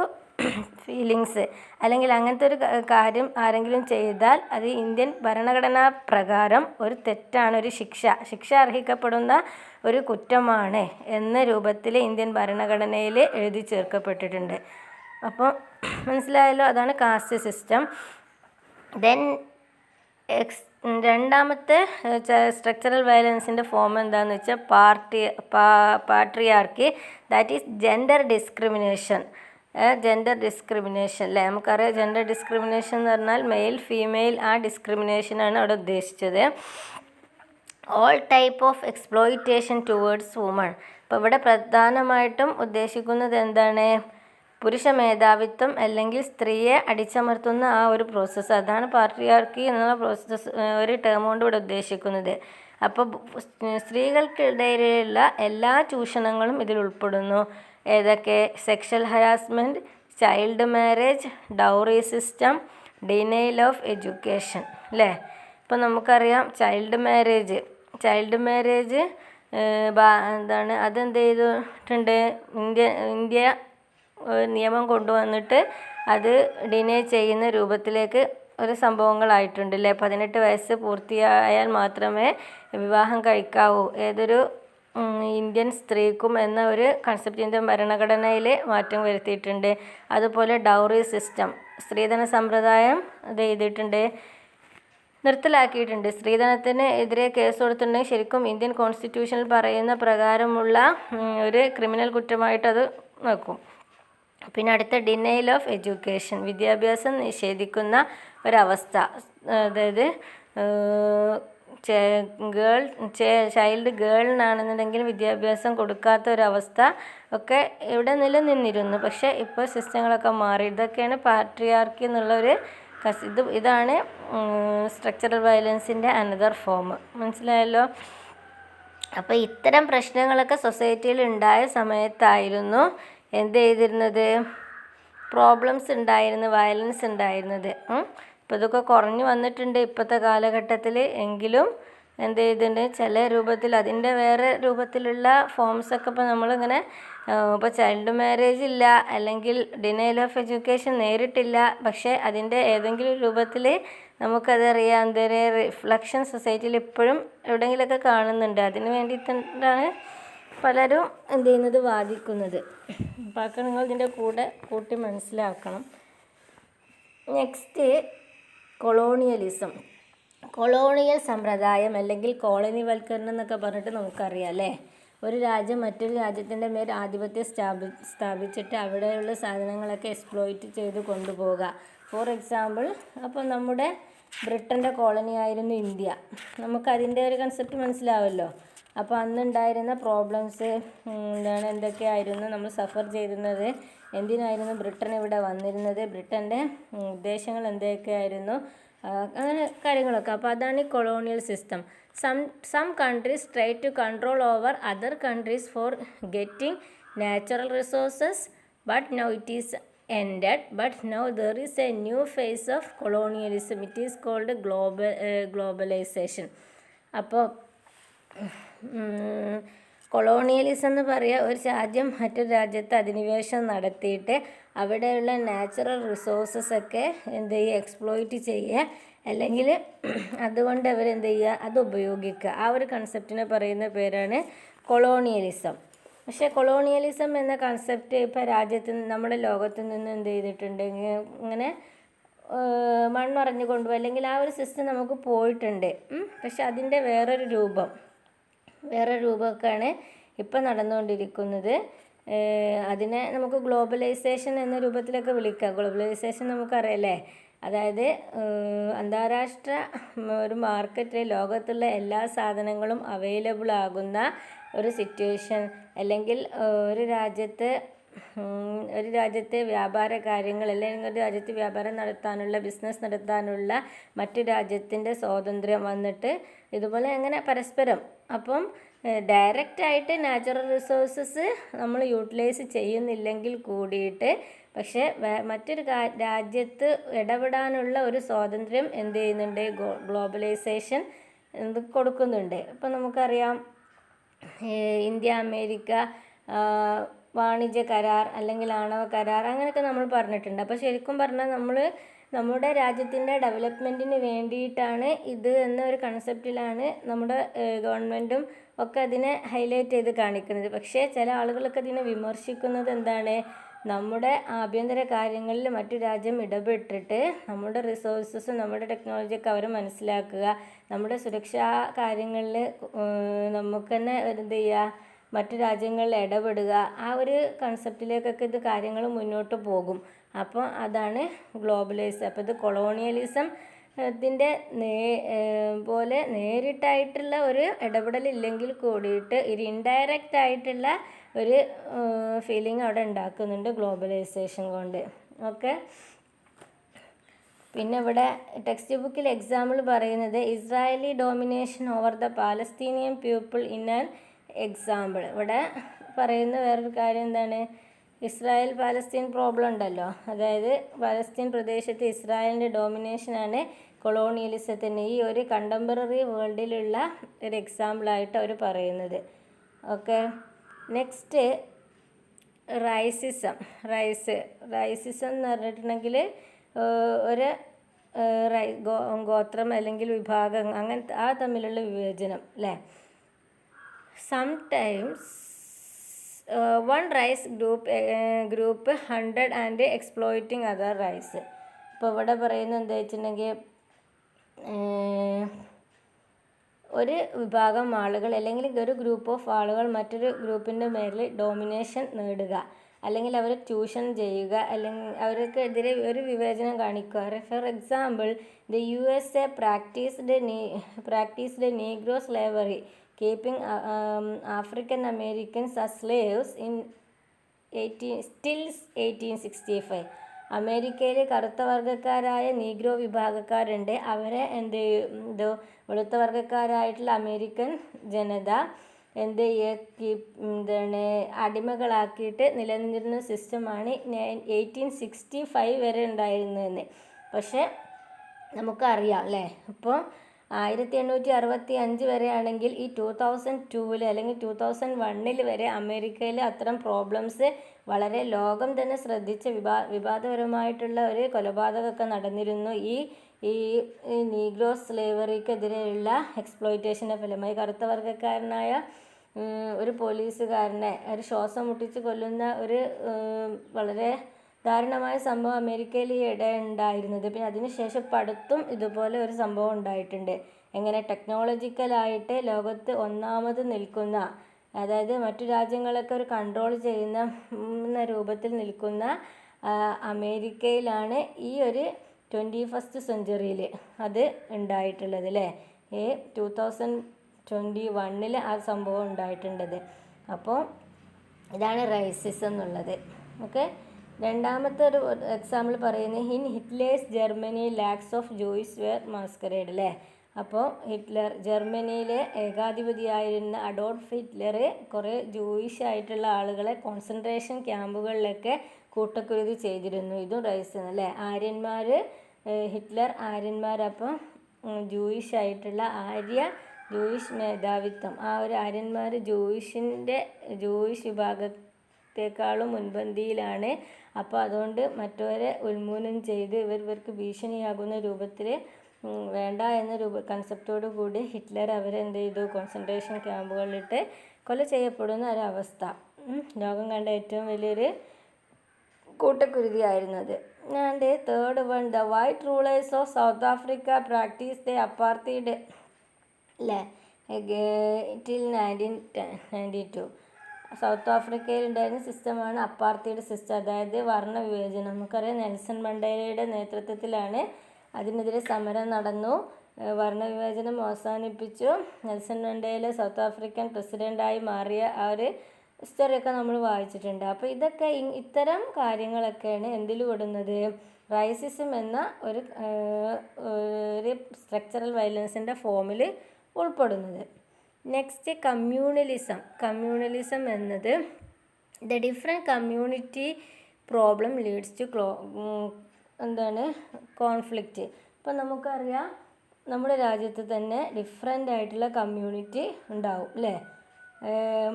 ഫീലിങ്സ് അല്ലെങ്കിൽ അങ്ങനത്തെ ഒരു കാര്യം ആരെങ്കിലും ചെയ്താൽ അത് ഇന്ത്യൻ ഭരണഘടനാ പ്രകാരം ഒരു തെറ്റാണ്, ഒരു ശിക്ഷ അർഹിക്കപ്പെടുന്ന ഒരു കുറ്റമാണ് എന്ന രൂപത്തിൽ ഇന്ത്യൻ ഭരണഘടനയിൽ എഴുതി ചേർക്കപ്പെട്ടിട്ടുണ്ട്. അപ്പോൾ മനസ്സിലായല്ലോ, അതാണ് കാസ്റ്റ് സിസ്റ്റം. ദെൻ രണ്ടാമത്തെ സ്ട്രക്ചറൽ വയലൻസിൻ്റെ ഫോം എന്താണെന്ന് വെച്ചാൽ patriarchy, that is gender discrimination. Gender discrimination അല്ലേ. നമുക്കറിയാം ജെൻഡർ ഡിസ്ക്രിമിനേഷൻ എന്ന് പറഞ്ഞാൽ മെയിൽ ഫീമെയിൽ ആ ഡിസ്ക്രിമിനേഷനാണ് അവിടെ ഉദ്ദേശിച്ചത്. All type of exploitation towards woman. അപ്പോൾ ഇവിടെ പ്രധാനമായിട്ടും ഉദ്ദേശിക്കുന്നത് എന്താണ്? പുരുഷ മേധാവിത്വം അല്ലെങ്കിൽ സ്ത്രീയെ അടിച്ചമർത്തുന്ന ആ ഒരു പ്രോസസ്സ്, അതാണ് പാട്രിയാർക്കി എന്നുള്ള പ്രോസസ്സ് ഒരു ടേം കൊണ്ട് ഇവിടെ ഉദ്ദേശിക്കുന്നത്. അപ്പോൾ സ്ത്രീകൾക്കിടയിലുള്ള എല്ലാ ചൂഷണങ്ങളും ഇതിൽ ഉൾപ്പെടുന്നു. ഏതൊക്കെ? Sexual harassment, child marriage, dowry system, denial of education അല്ലേ. ഇപ്പം നമുക്കറിയാം ചൈൽഡ് മാരേജ് എന്താണ്, അതെന്ത് ചെയ്തിട്ടുണ്ട്? ഇന്ത്യ നിയമം കൊണ്ടുവന്നിട്ട് അത് ഡിനൈ ചെയ്യുന്ന രൂപത്തിലേക്ക് ഒരു സംഭവങ്ങളായിട്ടുണ്ട് അല്ലേ. 18 വയസ്സ് പൂർത്തിയായാൽ മാത്രമേ വിവാഹം കഴിക്കാവൂ ഏതൊരു ഇന്ത്യൻ സ്ത്രീക്കും എന്ന ഒരു കൺസെപ്റ്റ് ഇന്ത്യൻ ഭരണഘടനയിൽ മാറ്റം വരുത്തിയിട്ടുണ്ട്. അതുപോലെ ഡൗറി സിസ്റ്റം, സ്ത്രീധന സമ്പ്രദായം അത് ചെയ്തിട്ടുണ്ട്, നിർത്തലാക്കിയിട്ടുണ്ട്. സ്ത്രീധനത്തിന് എതിരെ കേസ് കൊടുത്തിട്ടുണ്ടെങ്കിൽ ശരിക്കും ഇന്ത്യൻ കോൺസ്റ്റിറ്റ്യൂഷനിൽ പറയുന്ന പ്രകാരമുള്ള ഒരു ക്രിമിനൽ കുറ്റമായിട്ട് അത് നോക്കും. പിന്നെ അടുത്ത ഡിനൈൽ ഓഫ് എഡ്യൂക്കേഷൻ, വിദ്യാഭ്യാസം നിഷേധിക്കുന്ന ഒരവസ്ഥ. അതായത് ചൈൽഡ് ഗേളിനാണെന്നുണ്ടെങ്കിൽ വിദ്യാഭ്യാസം കൊടുക്കാത്ത ഒരവസ്ഥ ഒക്കെ ഇവിടെ നിലനിന്നിരുന്നു. പക്ഷേ ഇപ്പോൾ സിസ്റ്റങ്ങളൊക്കെ മാറി. ഇതൊക്കെയാണ് പാട്രിയാർക്കി എന്നുള്ളൊരു ഇതാണ് സ്ട്രക്ചറൽ വയലൻസിൻ്റെ അനദർ ഫോം. മനസ്സിലായല്ലോ. അപ്പോൾ ഇത്തരം പ്രശ്നങ്ങളൊക്കെ സൊസൈറ്റിയിൽ ഉണ്ടായ സമയത്തായിരുന്നു എന്ത് ചെയ്തിരുന്നത്? പ്രോബ്ലംസ് ഉണ്ടായിരുന്നു, വയലൻസ് ഉണ്ടായിരുന്നത്. ഇപ്പോൾ ഇതൊക്കെ കുറഞ്ഞു വന്നിട്ടുണ്ട് ഇപ്പോഴത്തെ കാലഘട്ടത്തിൽ. എങ്കിലും എന്ത് ചെയ്തിട്ടുണ്ട്? ചില രൂപത്തിൽ അതിൻ്റെ വേറെ രൂപത്തിലുള്ള ഫോംസൊക്കെ ഇപ്പോൾ നമ്മളിങ്ങനെ ഇപ്പോൾ ചൈൽഡ് മാരേജ് ഇല്ല, അല്ലെങ്കിൽ ഡിനൈൽ ഓഫ് എഡ്യൂക്കേഷൻ നേരിട്ടില്ല, പക്ഷേ അതിൻ്റെ ഏതെങ്കിലും രൂപത്തിൽ നമുക്കതറിയാം എന്തൊരു റിഫ്ലക്ഷൻ സൊസൈറ്റിയിൽ ഇപ്പോഴും എവിടെയെങ്കിലുമൊക്കെ കാണുന്നുണ്ട്. അതിന് വേണ്ടിയിട്ടാണ് പലരും എന്ത് ചെയ്യുന്നത്? വാദിക്കുന്നത്. അപ്പോൾ നിങ്ങൾ ഇതിൻ്റെ കൂടെ കൂട്ടി മനസ്സിലാക്കണം. Next colonialism. കൊളോണിയൽ സമ്പ്രദായം അല്ലെങ്കിൽ കോളനിവൽക്കരണം എന്നൊക്കെ പറഞ്ഞിട്ട് നമുക്കറിയാം അല്ലേ. ഒരു രാജ്യം മറ്റൊരു രാജ്യത്തിൻ്റെ മേൽ ആധിപത്യം സ്ഥാപിച്ചിട്ട് അവിടെയുള്ള സാധനങ്ങളൊക്കെ എക്സ്പ്ലോയിറ്റ് ചെയ്ത് കൊണ്ടുപോവുക. ഫോർ എക്സാമ്പിൾ, അപ്പോൾ നമ്മുടെ ബ്രിട്ടൻ്റെ കോളനി ആയിരുന്നു ഇന്ത്യ. നമുക്കതിൻ്റെ ഒരു കൺസെപ്റ്റ് മനസ്സിലാവുമല്ലോ. അപ്പോൾ അന്നുണ്ടായിരുന്ന പ്രോബ്ലംസ് എന്തൊക്കെയായിരുന്നു, നമ്മൾ സഫർ ചെയ്തിരുന്നത്, എന്തിനായിരുന്നു ബ്രിട്ടൻ ഇവിടെ വന്നിരുന്നത്, ബ്രിട്ടൻ്റെ ഉദ്ദേശങ്ങൾ എന്തൊക്കെയായിരുന്നു, അങ്ങനെ കാര്യങ്ങളൊക്കെ. അപ്പോൾ അതാണ് ഈ colonial system. Some countries try to control over other countries for getting natural resources, but now it is ended. But now there is a new phase of colonialism. It is called globalization. അപ്പോൾ colonialism എന്ന് പറയുക ഒരു രാജ്യം മറ്റൊരു രാജ്യത്ത് അധിനിവേശം നടത്തിയിട്ട് അവിടെയുള്ള നാച്ചുറൽ റിസോഴ്സസൊക്കെ എന്ത് ചെയ്യുക? എക്സ്പ്ലോയിറ്റ് ചെയ്യുക, അല്ലെങ്കിൽ അതുകൊണ്ട് അവരെന്ത് ചെയ്യുക? അത് ഉപയോഗിക്കുക. ആ ഒരു കൺസെപ്റ്റിനെ പറയുന്ന പേരാണ് കൊളോണിയലിസം. പക്ഷേ കൊളോണിയലിസം എന്ന കൺസെപ്റ്റ് ഇപ്പോൾ നമ്മുടെ ലോകത്ത് നിന്ന് എന്ത് ചെയ്തിട്ടുണ്ട്? ഇങ്ങനെ മൺമറഞ്ഞു കൊണ്ടുപോകും, അല്ലെങ്കിൽ ആ ഒരു സിസ്റ്റം നമുക്ക് പോയിട്ടുണ്ട്. പക്ഷെ അതിൻ്റെ വേറൊരു രൂപമൊക്കെയാണ് ഇപ്പം നടന്നുകൊണ്ടിരിക്കുന്നത്. അതിനെ നമുക്ക് ഗ്ലോബലൈസേഷൻ എന്ന രൂപത്തിലൊക്കെ വിളിക്കാം. ഗ്ലോബലൈസേഷൻ നമുക്കറിയാമല്ലേ. അതായത് അന്താരാഷ്ട്ര ഒരു മാർക്കറ്റിൽ ലോകത്തുള്ള എല്ലാ സാധനങ്ങളും അവൈലബിൾ ആകുന്ന ഒരു സിറ്റുവേഷൻ, അല്ലെങ്കിൽ ഒരു രാജ്യത്തെ വ്യാപാര കാര്യങ്ങൾ, അല്ലെങ്കിൽ ഒരു രാജ്യത്ത് വ്യാപാരം നടത്താനുള്ള, ബിസിനസ് നടത്താനുള്ള മറ്റു രാജ്യത്തിൻ്റെ സ്വാതന്ത്ര്യം വന്നിട്ട് ഇതുപോലെ എങ്ങനെ പരസ്പരം. അപ്പം ഡയറക്റ്റായിട്ട് നാച്ചുറൽ റിസോഴ്സസ് നമ്മൾ യൂട്ടിലൈസ് ചെയ്യുന്നില്ലെങ്കിൽ കൂടിയിട്ട്, പക്ഷേ മറ്റൊരു രാജ്യത്ത് ഇടപെടാനുള്ള ഒരു സ്വാതന്ത്ര്യം എന്ത് ചെയ്യുന്നുണ്ട്? ഗ്ലോബലൈസേഷൻ കൊടുക്കുന്നുണ്ട്. ഇപ്പം നമുക്കറിയാം ഇന്ത്യ അമേരിക്ക വാണിജ്യ കരാർ അല്ലെങ്കിൽ ആണവ കരാർ അങ്ങനെയൊക്കെ നമ്മൾ പറഞ്ഞിട്ടുണ്ട്. അപ്പോൾ ശരിക്കും പറഞ്ഞാൽ നമ്മുടെ രാജ്യത്തിൻ്റെ ഡെവലപ്മെൻറ്റിന് വേണ്ടിയിട്ടാണ് ഇത് എന്നൊരു കൺസെപ്റ്റിലാണ് നമ്മുടെ ഗവൺമെൻറ്റും ഒക്കെ അതിനെ ഹൈലൈറ്റ് ചെയ്ത് കാണിക്കുന്നത്. പക്ഷേ ചില ആളുകളൊക്കെ ഇതിനെ വിമർശിക്കുന്നത് എന്താണ്? നമ്മുടെ ആഭ്യന്തര കാര്യങ്ങളിൽ മറ്റു രാജ്യം ഇടപെട്ടിട്ട് നമ്മുടെ റിസോഴ്സസ്, നമ്മുടെ ടെക്നോളജിയൊക്കെ അവർ മനസ്സിലാക്കുക, നമ്മുടെ സുരക്ഷാ കാര്യങ്ങളിൽ നമുക്ക് തന്നെ എന്ത് ചെയ്യുക? മറ്റു രാജ്യങ്ങളിൽ ഇടപെടുക, ആ ഒരു കൺസെപ്റ്റിലേക്കൊക്കെ ഇത് കാര്യങ്ങൾ മുന്നോട്ട് പോകും. അപ്പോൾ അതാണ് ഗ്ലോബലൈസ്. അപ്പോൾ ഇത് കൊളോണിയലിസം ഇതിൻ്റെ പോലെ നേരിട്ടായിട്ടുള്ള ഒരു ഇടപെടലില്ലെങ്കിൽ കൂടിയിട്ട് ഒരു ഇൻഡയറക്റ്റ് ആയിട്ടുള്ള ഒരു ഫീലിംഗ് അവിടെ ഉണ്ടാക്കുന്നുണ്ട് ഗ്ലോബലൈസേഷൻ കൊണ്ട്. ഓക്കെ. പിന്നെ ഇവിടെ ടെക്സ്റ്റ് ബുക്കിൽ എക്സാമ്പിൾ പറയുന്നത് Israeli domination over the Palestinian people in an example. ഇവിടെ പറയുന്ന വേറൊരു കാര്യം എന്താണ്, ഇസ്രായേൽ പാലസ്തീൻ പ്രോബ്ലം ഉണ്ടല്ലോ, അതായത് പാലസ്തീൻ പ്രദേശത്ത് ഇസ്രായേലിൻ്റെ ഡോമിനേഷനാണ് കൊളോണിയലിസത്തിന് ഈ ഒരു കണ്ടംപററി വേൾഡിലുള്ള ഒരു എക്സാമ്പിളായിട്ട് അവർ പറയുന്നത്. ഓക്കെ. Next racism. റൈസിസം എന്ന് പറഞ്ഞിട്ടുണ്ടെങ്കിൽ ഒരു ഗോത്രം അല്ലെങ്കിൽ വിഭാഗം അങ്ങനത്തെ ആ തമ്മിലുള്ള വിവേചനം അല്ലേ. Sometimes one race group hunted and exploiting other race. ഇപ്പോൾ ഇവിടെ പറയുന്നത് എന്താ വെച്ചിട്ടുണ്ടെങ്കിൽ ഒരു വിഭാഗം ആളുകൾ അല്ലെങ്കിൽ ഒരു ഗ്രൂപ്പ് ഓഫ് ആളുകൾ മറ്റൊരു ഗ്രൂപ്പിൻ്റെ മേലിൽ ഡോമിനേഷൻ നേടുക, അല്ലെങ്കിൽ അവരെ ചൂഷണം ചെയ്യുക, അല്ലെങ്കിൽ അവർക്കെതിരെ ഒരു വിവേചനം കാണിക്കുക. For example, the USA practised negro slavery, keeping African Americans as slaves in 1865. അമേരിക്കയിൽ കറുത്ത വർഗ്ഗക്കാരായ നീഗ്രോ വിഭാഗക്കാരുണ്ട്. അവരെ വെളുത്ത വർഗ്ഗക്കാരായിട്ടുള്ള അമേരിക്കൻ ജനത അടിമകളാക്കിയിട്ട് നിലനിന്നിരുന്ന സിസ്റ്റമാണ് 1865 വരെ ഉണ്ടായിരുന്നതെന്ന്. പക്ഷേ നമുക്കറിയാം അല്ലേ, ഇപ്പോൾ 1865 വരെ ആണെങ്കിൽ ഈ 2002 അല്ലെങ്കിൽ 2001 വരെ അമേരിക്കയിൽ അത്തരം പ്രോബ്ലംസ് വളരെ ലോകം തന്നെ ശ്രദ്ധിച്ച വിവാദപരമായിട്ടുള്ള ഒരു കൊലപാതകമൊക്കെ നടന്നിരുന്നു. ഈ നീഗ്രോ സ്ലേവറിക്കെതിരെയുള്ള എക്സ്പ്ലോയിറ്റേഷൻ്റെ ഫലമായി കറുത്ത വർഗ്ഗക്കാരനായ ഒരു പോലീസുകാരനെ ഒരു ശ്വാസം മുട്ടിച്ച് കൊല്ലുന്ന ഒരു വളരെ ദാരുണമായ സംഭവം അമേരിക്കയിൽ ഈ ഇട ഉണ്ടായിരുന്നത്. പിന്നെ അതിനുശേഷം അടുത്തും ഇതുപോലെ ഒരു സംഭവം ഉണ്ടായിട്ടുണ്ട്. എങ്ങനെ ടെക്നോളജിക്കലായിട്ട് ലോകത്ത് ഒന്നാമത് നിൽക്കുന്ന, അതായത് മറ്റു രാജ്യങ്ങളൊക്കെ ഒരു കൺട്രോൾ ചെയ്യുന്ന രൂപത്തിൽ നിൽക്കുന്ന അമേരിക്കയിലാണ് ഈ ഒരു 21st സെഞ്ച്വറിയിൽ അത് ഉണ്ടായിട്ടുള്ളത് അല്ലേ. 2021 ആ സംഭവം ഉണ്ടായിട്ടുണ്ടത്. അപ്പോൾ ഇതാണ് റൈസിസം എന്നുള്ളത്. ഓക്കെ. രണ്ടാമത്തെ ഒരു എക്സാമ്പിൾ പറയുന്നത് in Hitler's Germany lakhs of Jews were massacred അല്ലേ. അപ്പോൾ ജർമ്മനിയിലെ ഏകാധിപതിയായിരുന്ന അഡോൾഫ് ഹിറ്റ്ലർ കുറേ ജൂയിഷ് ആയിട്ടുള്ള ആളുകളെ കോൺസെൻട്രേഷൻ ക്യാമ്പുകളിലൊക്കെ കൂട്ടക്കുരുതി ചെയ്തിരുന്നു. ഇതും റൈസിസം അല്ലേ. ഹിറ്റ്ലർ ആര്യന്മാരപ്പം ജൂയിഷ് ആയിട്ടുള്ള ജൂയിഷ് മേധാവിത്വം, ആ ഒരു ആര്യന്മാർ ജൂയിഷ് വിഭാഗത്തെക്കാളും മുൻപന്തിയിലാണ്. അപ്പോൾ അതുകൊണ്ട് മറ്റവരെ ഉന്മൂലനം ചെയ്ത് ഇവർക്ക് ഭീഷണിയാകുന്ന രൂപത്തിൽ വേണ്ട എന്ന കൺസെപ്റ്റോടു കൂടി ഹിറ്റ്ലർ അവരെന്ത് ചെയ്തു, കോൺസെൻട്രേഷൻ ക്യാമ്പുകളിലിട്ട് കൊല ചെയ്യപ്പെടുന്ന ഒരവസ്ഥ ലോകം കണ്ട ഏറ്റവും വലിയൊരു കൂട്ടക്കുരുതിയായിരുന്നത്. And third one, the white rulers of South Africa practise the apartheid അല്ലേ ടിൽ 1992. സൗത്ത് ആഫ്രിക്കയിൽ ഉണ്ടായിരുന്ന സിസ്റ്റമാണ് അപ്പാർത്തൈഡ് സിസ്റ്റം, അതായത് വർണ്ണവിവേചനം. നമുക്കറിയാം നെൽസൺ മണ്ടേലയുടെ നേതൃത്വത്തിലാണ് അതിനെതിരെ സമരം നടന്നു, വർണ്ണവിവേചനം അവസാനിപ്പിച്ചു. നെൽസൺ മണ്ടേല സൗത്ത് ആഫ്രിക്കൻ പ്രസിഡൻ്റായി മാറിയ ആ ഒരു ഹിസ്റ്ററിയൊക്കെ നമ്മൾ വായിച്ചിട്ടുണ്ട്. അപ്പോൾ ഇതൊക്കെ ഇത്തരം കാര്യങ്ങളൊക്കെയാണ് എന്തിൽ വിടുന്നത്, റൈസിസം എന്ന ഒരു സ്ട്രക്ചറൽ വയലൻസിൻ്റെ ഫോമിൽ ഉൾപ്പെടുന്നത്. നെക്സ്റ്റ് കമ്മ്യൂണലിസം എന്നത് the different community problem leads to conflict. ഇപ്പം നമുക്കറിയാം നമ്മുടെ രാജ്യത്ത് തന്നെ ഡിഫറെൻ്റ് ആയിട്ടുള്ള കമ്മ്യൂണിറ്റി ഉണ്ടാവും അല്ലേ.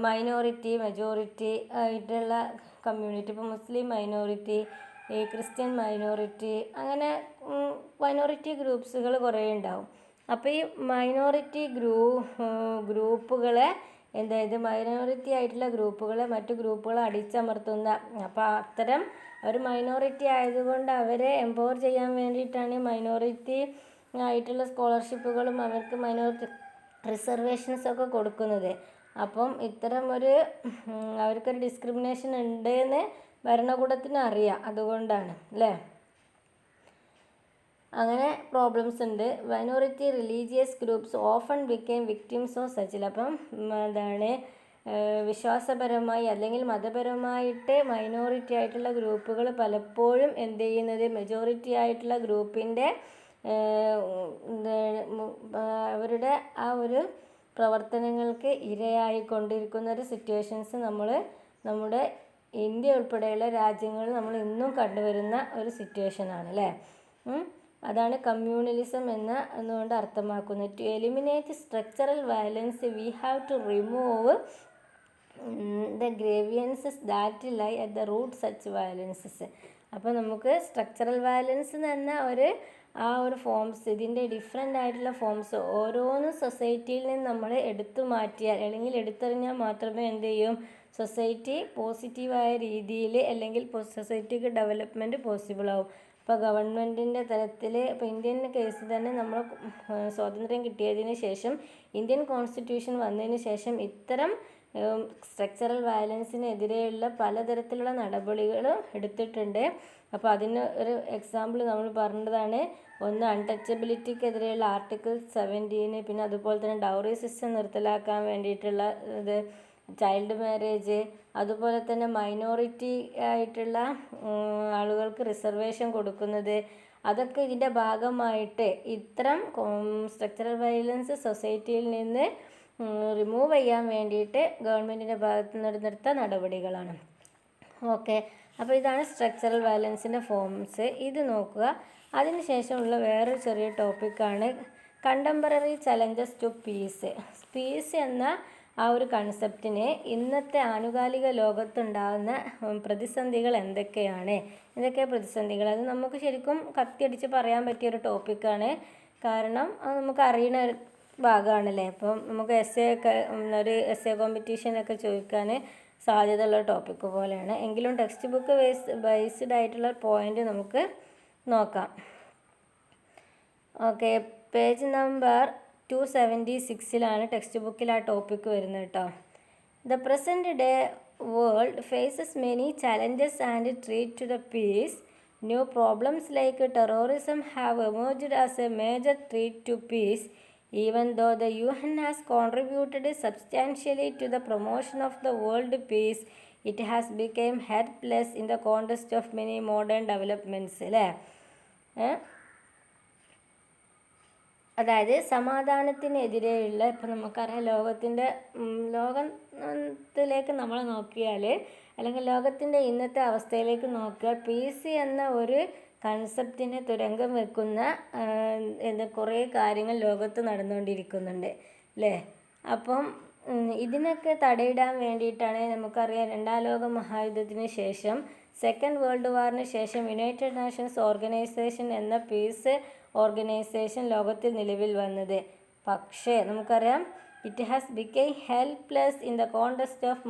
മൈനോറിറ്റി, മെജോറിറ്റി ആയിട്ടുള്ള കമ്മ്യൂണിറ്റി. ഇപ്പോൾ മുസ്ലിം മൈനോറിറ്റി, ക്രിസ്ത്യൻ മൈനോറിറ്റി, അങ്ങനെ മൈനോറിറ്റി ഗ്രൂപ്പ്സുകൾ കുറേ ഉണ്ടാവും. അപ്പോൾ ഈ മൈനോറിറ്റി ഗ്രൂപ്പുകളെ മൈനോറിറ്റി ആയിട്ടുള്ള ഗ്രൂപ്പുകളെ മറ്റു ഗ്രൂപ്പുകളെ അടിച്ചമർത്തുന്ന, അപ്പോൾ അത്തരം ഒരു മൈനോറിറ്റി ആയതുകൊണ്ട് അവരെ എംപവർ ചെയ്യാൻ വേണ്ടിയിട്ടാണ് മൈനോറിറ്റി ആയിട്ടുള്ള സ്കോളർഷിപ്പുകളും അവർക്ക് മൈനോറിറ്റി റിസർവേഷൻസൊക്കെ കൊടുക്കുന്നത്. അപ്പം ഇത്തരം അവർക്കൊരു ഡിസ്ക്രിമിനേഷൻ ഉണ്ട് എന്ന് ഭരണകൂടത്തിന് അറിയാം, അതുകൊണ്ടാണ് അല്ലേ. അങ്ങനെ പ്രോബ്ലംസ് ഉണ്ട്. Minority religious groups often became victims of സച്ചിൽ. അപ്പം വിശ്വാസപരമായി അല്ലെങ്കിൽ മതപരമായിട്ട് മൈനോറിറ്റി ആയിട്ടുള്ള ഗ്രൂപ്പുകൾ പലപ്പോഴും എന്ത് ചെയ്യുന്നത്, മെജോറിറ്റി ആയിട്ടുള്ള ഗ്രൂപ്പിൻ്റെ അവരുടെ ആ ഒരു പ്രവർത്തനങ്ങൾക്ക് ഇരയായിക്കൊണ്ടിരിക്കുന്ന ഒരു സിറ്റുവേഷൻസ് നമ്മുടെ ഇന്ത്യ ഉൾപ്പെടെയുള്ള രാജ്യങ്ങളിൽ നമ്മൾ ഇന്നും കണ്ടുവരുന്ന ഒരു സിറ്റുവേഷനാണ് അല്ലേ. അതാണ് കമ്മ്യൂണലിസം എന്നുകൊണ്ട് അർത്ഥമാക്കുന്നത്. To eliminate structural violence we have to remove the grievances that lie at the root such violences. അപ്പോൾ നമുക്ക് സ്ട്രക്ചറൽ വയലൻസ് എന്ന ആ ഒരു ഫോംസ്, ഇതിൻ്റെ ഡിഫറെൻ്റ് ആയിട്ടുള്ള ഫോംസ് ഓരോന്നും സൊസൈറ്റിയിൽ നിന്ന് നമ്മൾ എടുത്തു മാറ്റിയാൽ അല്ലെങ്കിൽ എടുത്തെറിഞ്ഞാൽ മാത്രമേ എന്ത് ചെയ്യും, സൊസൈറ്റി പോസിറ്റീവായ രീതിയിൽ അല്ലെങ്കിൽ സൊസൈറ്റിക്ക് ഡെവലപ്മെൻറ്റ് പോസിബിൾ ആവും. ഇപ്പോൾ ഗവൺമെൻറ്റിൻ്റെ തലത്തിൽ ഇപ്പോൾ ഇന്ത്യൻ കേസ് തന്നെ നമ്മൾ സ്വാതന്ത്ര്യം കിട്ടിയതിന് ശേഷം ഇന്ത്യൻ കോൺസ്റ്റിറ്റ്യൂഷൻ വന്നതിന് ശേഷം ഇത്തരം സ്ട്രക്ചറൽ വയലൻസിനെതിരെയുള്ള പലതരത്തിലുള്ള നടപടികൾ എടുത്തിട്ടുണ്ട്. അപ്പോൾ അതിന് ഒരു എക്സാമ്പിൾ നമ്മൾ പറഞ്ഞതാണ്. ഒന്ന്, അൺടച്ചബിലിറ്റിക്കെതിരെയുള്ള ആർട്ടിക്കിൾ 17, പിന്നെ അതുപോലെ തന്നെ ഡൗറി സിസ്റ്റം നിർത്തലാക്കാൻ വേണ്ടിയിട്ടുള്ള ചൈൽഡ് മാരേജ്, അതുപോലെ തന്നെ മൈനോറിറ്റി ആയിട്ടുള്ള ആളുകൾക്ക് റിസർവേഷൻ കൊടുക്കുന്നത്, അതൊക്കെ ഇതിൻ്റെ ഭാഗമായിട്ട് ഇത്തരം സ്ട്രക്ചറൽ വയലൻസ് സൊസൈറ്റിയിൽ നിന്ന് റിമൂവ് ചെയ്യാൻ വേണ്ടിയിട്ട് ഗവൺമെൻറ്റിൻ്റെ ഭാഗത്തു നിന്ന് എടുത്ത നടപടികളാണ്. ഓക്കെ, അപ്പോൾ ഇതാണ് സ്ട്രക്ചറൽ വയലൻസിൻ്റെ ഫോംസ്. ഇത് നോക്കുക. അതിനുശേഷമുള്ള വേറൊരു ചെറിയ ടോപ്പിക്കാണ് contemporary challenges to peace. Peace എന്ന ആ ഒരു കൺസെപ്റ്റിനെ ഇന്നത്തെ ആനുകാലിക ലോകത്തുണ്ടാകുന്ന പ്രതിസന്ധികൾ എന്തൊക്കെയാണ്, എന്തൊക്കെ പ്രതിസന്ധികൾ, അത് നമുക്ക് ശരിക്കും കത്തിയടിച്ച് പറയാൻ പറ്റിയൊരു ടോപ്പിക്കാണ്. കാരണം അത് നമുക്ക് അറിയുന്ന ഒരു ഭാഗമാണല്ലേ. അപ്പം നമുക്ക് ഒരു എസ്സേ കോമ്പറ്റീഷനൊക്കെ ചോദിക്കാൻ സാധ്യതയുള്ള ടോപ്പിക്ക് പോലെയാണ്. എങ്കിലും ടെക്സ്റ്റ് ബുക്ക് ബേസ്ഡ് ആയിട്ടുള്ള പോയിൻ്റ് നമുക്ക് നോക്കാം. ഓക്കെ, പേജ് നമ്പർ 276 ടെക്സ്റ്റ് ബുക്കിൽ ആ ടോപ്പിക്ക് വരുന്നത് കേട്ടോ. The present day world faces many challenges and threat to the peace. New problems like terrorism have emerged as a major threat to peace. Even though the UN has contributed substantially to the promotion of the world peace, it has become helpless in the context of many modern developments. അല്ലേ, അതായത് സമാധാനത്തിനെതിരെയുള്ള, ഇപ്പം നമുക്കറിയാം ലോകത്തിലേക്ക് നമ്മൾ നോക്കിയാൽ അല്ലെങ്കിൽ ലോകത്തിൻ്റെ ഇന്നത്തെ അവസ്ഥയിലേക്ക് നോക്കിയാൽ പീസ് എന്ന ഒരു കൺസെപ്റ്റിനെ തുരങ്കം വെക്കുന്ന കുറേ കാര്യങ്ങൾ ലോകത്ത് നടന്നുകൊണ്ടിരിക്കുന്നുണ്ട് അല്ലേ. അപ്പം ഇതിനൊക്കെ തടയിടാൻ വേണ്ടിയിട്ടാണ് നമുക്കറിയാം 2ാം ലോക മഹായുദ്ധത്തിന് ശേഷം, സെക്കൻഡ് വേൾഡ് വാറിന് ശേഷം യുണൈറ്റഡ് നേഷൻസ് ഓർഗനൈസേഷൻ എന്ന പീസ് ഓർഗനൈസേഷൻ ലോകത്തിൽ നിലവിൽ വന്നത്. പക്ഷേ നമുക്കറിയാം it has become helpless in the context of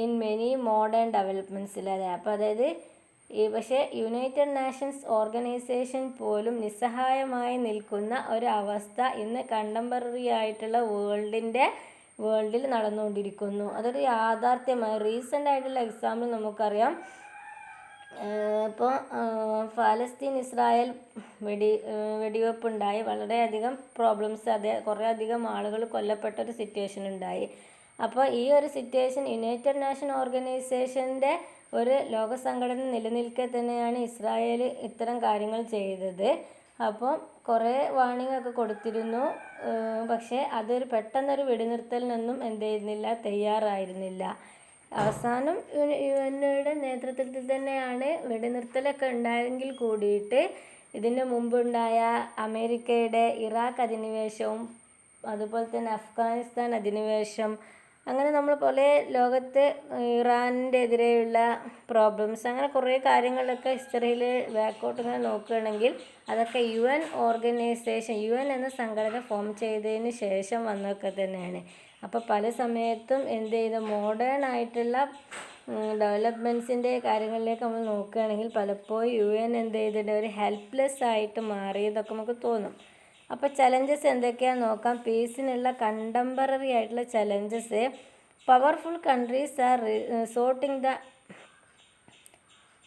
in many modern ഡെവലപ്മെൻറ്റ്സിൽ. അതെ, അപ്പോൾ അതായത് പക്ഷേ യുണൈറ്റഡ് നേഷൻസ് ഓർഗനൈസേഷൻ പോലും നിസ്സഹായമായി നിൽക്കുന്ന ഒരു അവസ്ഥ ഇന്ന് കണ്ടംപററി ആയിട്ടുള്ള വേൾഡിൽ നടന്നുകൊണ്ടിരിക്കുന്നു. അതൊരു യാഥാർത്ഥ്യമായി. റീസെൻ്റ് ആയിട്ടുള്ള എക്സാമ്പിൾ നമുക്കറിയാം. ഇപ്പോൾ ഫലസ്തീൻ ഇസ്രായേൽ വെടിവെപ്പുണ്ടായി, വളരെയധികം പ്രോബ്ലംസ്, കുറേ അധികം ആളുകൾ കൊല്ലപ്പെട്ട ഒരു സിറ്റുവേഷൻ ഉണ്ടായി. അപ്പോൾ ഈ ഒരു സിറ്റുവേഷൻ യുണൈറ്റഡ് നേഷൻ ഓർഗനൈസേഷൻ്റെ ഒരു ലോക സംഘടന നിലനിൽക്കെ തന്നെയാണ് ഇസ്രായേൽ ഇത്തരം കാര്യങ്ങൾ ചെയ്തത്. അപ്പം കുറേ വാർണിംഗ് ഒക്കെ കൊടുത്തിരുന്നു. പക്ഷേ അതൊരു പെട്ടെന്നൊരു വെടിനിർത്തലിനൊന്നും എന്ത് ചെയ്യുന്നില്ല, തയ്യാറായിരുന്നില്ല. അവസാനം യുഎൻഒയുടെ നേതൃത്വത്തിൽ തന്നെയാണ് വെടിനിർത്തലൊക്കെ ഉണ്ടായെങ്കിൽ കൂടിയിട്ട് ഇതിന് മുമ്പുണ്ടായ അമേരിക്കയുടെ ഇറാഖ് അധിനിവേശവും അതുപോലെ തന്നെ അഫ്ഗാനിസ്ഥാൻ അധിനിവേശം, അങ്ങനെ നമ്മൾ പോലെ ലോകത്ത് ഇറാനിൻ്റെ എതിരെയുള്ള പ്രോബ്ലംസ്, അങ്ങനെ കുറേ കാര്യങ്ങളൊക്കെ ഹിസ്റ്ററിയിൽ ബാക്കോട്ട് ഇങ്ങനെ നോക്കുകയാണെങ്കിൽ അതൊക്കെ UN എന്ന സംഘടന ഫോം ചെയ്തതിന് ശേഷം വന്നൊക്കെ തന്നെയാണ്. അപ്പോൾ പല സമയത്തും എന്ത് ചെയ്ത് മോഡേൺ ആയിട്ടുള്ള ഡെവലപ്മെൻറ്റ്സിൻ്റെ കാര്യങ്ങളിലേക്ക് നമ്മൾ നോക്കുകയാണെങ്കിൽ പലപ്പോഴും UN എന്ത് ചെയ്തിട്ട് ഒരു ഹെൽപ്ലെസ് ആയിട്ട് മാറിയതൊക്കെ നമുക്ക് തോന്നും. അപ്പോൾ ചലഞ്ചസ് എന്തൊക്കെയാണെന്ന് നോക്കാം. പീസിനുള്ള കണ്ടംപററി ആയിട്ടുള്ള challenges: powerful countries are resorting the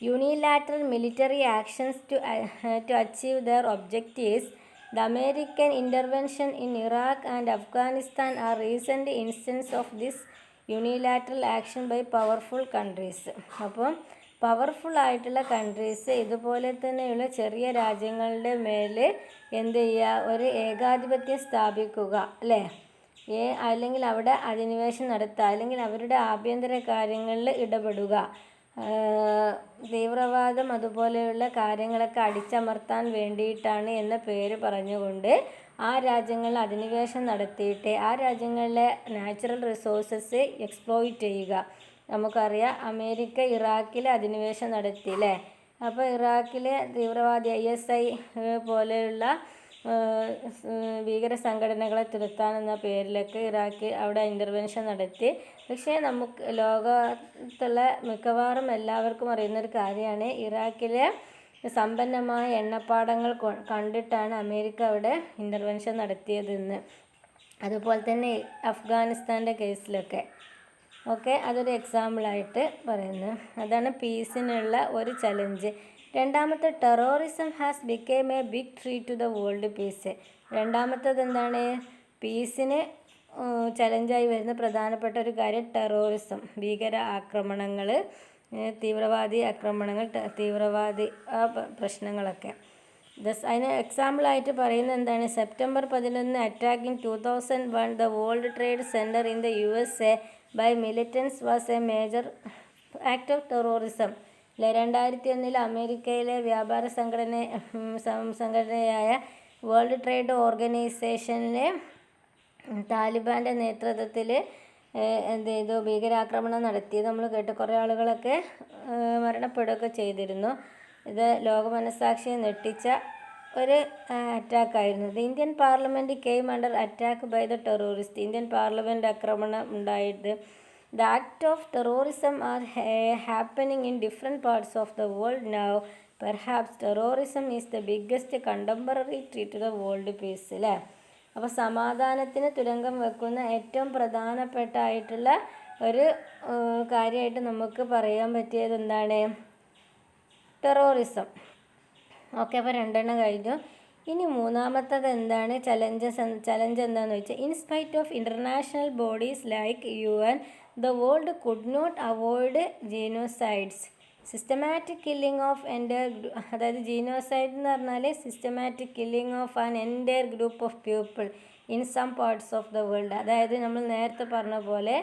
unilateral military actions to achieve their objectives. The American intervention in Iraq and Afghanistan are recent instances of this unilateral action by powerful countries. അപ്പം powerful ആയിട്ടുള്ള countries ഇതുപോലെ തന്നെയുള്ള ചെറിയ രാജ്യങ്ങളുടെ മേൽ എന്ത് ചെയ്യുക, ഒരു ഏകാധിപത്യം സ്ഥാപിക്കുക, അല്ലേ? അല്ലെങ്കിൽ അവിടെ അധിനിവേശം നടത്തുക, അല്ലെങ്കിൽ അവരുടെ ആഭ്യന്തര കാര്യങ്ങളിൽ ഇടപെടുക, തീവ്രവാദം അതുപോലെയുള്ള കാര്യങ്ങളൊക്കെ അടിച്ചമർത്താൻ വേണ്ടിയിട്ടാണ് എന്ന പേര് പറഞ്ഞുകൊണ്ട് ആ രാജ്യങ്ങളിൽ അധിനിവേശം നടത്തിയിട്ട് ആ രാജ്യങ്ങളിലെ നാച്ചുറൽ റിസോഴ്സസ് എക്സ്പ്ലോയിറ്റ് ചെയ്യുക. നമുക്കറിയാം അമേരിക്ക ഇറാഖിൽ അധിനിവേശം നടത്തി, അല്ലേ? അപ്പോൾ ഇറാഖിലെ തീവ്രവാദി ISI പോലെയുള്ള ഭീകര സംഘടനകളെ തിരുത്താനെന്ന പേരിലൊക്കെ ഇറാഖ് അവിടെ ഇൻ്റർവെൻഷൻ നടത്തി. പക്ഷേ നമുക്ക് ലോകത്തുള്ള മിക്കവാറും എല്ലാവർക്കും അറിയുന്നൊരു കാര്യമാണ്, ഇറാഖിലെ സമ്പന്നമായ എണ്ണപ്പാടങ്ങൾ കണ്ടിട്ടാണ് അമേരിക്ക അവിടെ ഇൻ്റർവെൻഷൻ നടത്തിയതെന്ന്. അതുപോലെ തന്നെ അഫ്ഗാനിസ്ഥാൻ്റെ കേസിലൊക്കെ അതൊരു എക്സാമ്പിളായിട്ട് പറയുന്നു. അതാണ് പീസിനുള്ള ഒരു ചലഞ്ച്. രണ്ടാമത്തെ, terrorism has become a big threat to the world peace. രണ്ടാമത്തേത് എന്താണ്? പീസിന് ചലഞ്ചായി വരുന്ന പ്രധാനപ്പെട്ട ഒരു കാര്യം ടെററിസം, ഭീകര ആക്രമണങ്ങൾ, തീവ്രവാദി ആക്രമണങ്ങൾ, തീവ്രവാദി പ്രശ്നങ്ങളൊക്കെ. അതിന് എക്സാമ്പിളായിട്ട് പറയുന്നത് എന്താണ്? September 11 attack in 2001 the World Trade Center in the USA by militants was a major act of terrorism. 2001 അമേരിക്കയിലെ വ്യാപാര സംഘടനയായ വേൾഡ് ട്രേഡ് ഓർഗനൈസേഷനിലെ താലിബാൻ്റെ നേതൃത്വത്തിൽ എന്ത് ചെയ്തു? ഭീകരാക്രമണം നടത്തി. നമ്മൾ കേട്ട് കുറേ ആളുകളൊക്കെ മരണപ്പെടുകയൊക്കെ ചെയ്തിരുന്നു. ഇത് ലോക മനസ്സാക്ഷിയെ ഞെട്ടിച്ച ഒരു അറ്റാക്കായിരുന്നു. The Indian parliament came under attack by the terrorist. Indian parliament ആക്രമണം ഉണ്ടായത്. The act of terrorism are happening in different parts of the world now. Perhaps terrorism is the biggest contemporary threat to the world peace. അല്ലേ? അപ്പോൾ സമാധാനത്തിന് തുരങ്കം വെക്കുന്ന ഏറ്റവും പ്രധാനപ്പെട്ട ആയിട്ടുള്ള ഒരു കാര്യമായിട്ട് നമുക്ക് പറയാൻ പറ്റിയത് എന്താണ്? ടെററിസം. അപ്പോൾ 2 കഴിഞ്ഞു. ഇനി മൂന്നാമത്തത് എന്താണ്? ചലഞ്ച് എന്താണെന്ന് വെച്ചാൽ, in spite of international bodies like UN, the world could not avoid genocides. Systematic killing of അതായത് ജീനോസൈഡ് എന്ന് പറഞ്ഞാൽ systematic killing of an entire group of people in some parts of the world. അതായത് നമ്മൾ നേരത്തെ പറഞ്ഞ പോലെ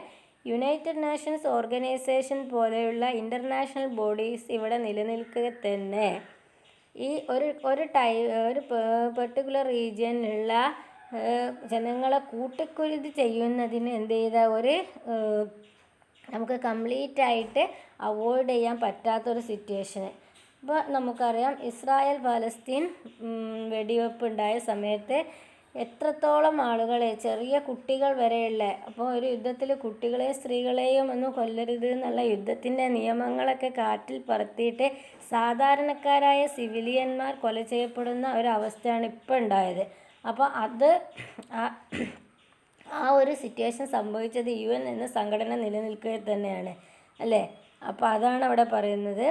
United Nations Organisation പോലെയുള്ള international bodies ഇവിടെ നിലനിൽക്കുക തന്നെ ഈ ഒരു പെർട്ടിക്കുലർ റീജിയനിലുള്ള ജനങ്ങളെ കൂട്ടിക്കുരുതി ചെയ്യുന്നതിന് എന്ത് ചെയ്ത നമുക്ക് കംപ്ലീറ്റ് ആയിട്ട് അവോയ്ഡ് ചെയ്യാൻ പറ്റാത്തൊരു സിറ്റുവേഷന്. ഇപ്പോൾ നമുക്കറിയാം ഇസ്രായേൽ പാലസ്തീൻ വെടിവെപ്പ് ഉണ്ടായ സമയത്ത് എത്രത്തോളം ആളുകളെ, ചെറിയ കുട്ടികൾ വരെയുള്ള, അപ്പോൾ ഒരു യുദ്ധത്തിൽ കുട്ടികളെയും സ്ത്രീകളെയും ഒന്നും കൊല്ലരുത് എന്നുള്ള യുദ്ധത്തിൻ്റെ നിയമങ്ങളൊക്കെ കാറ്റിൽ പറത്തിയിട്ട് സാധാരണക്കാരായ സിവിലിയന്മാർ കൊല ചെയ്യപ്പെടുന്ന ഒരവസ്ഥയാണ് ഇപ്പോൾ ഉണ്ടായത്. അപ്പോൾ ആ ഒരു സിറ്റുവേഷൻ സംഭവിച്ചത് UN എന്ന സംഘടന നിലനിൽക്കുക തന്നെയാണ്, അല്ലേ? അപ്പോൾ അതാണ് അവിടെ പറയുന്നത്.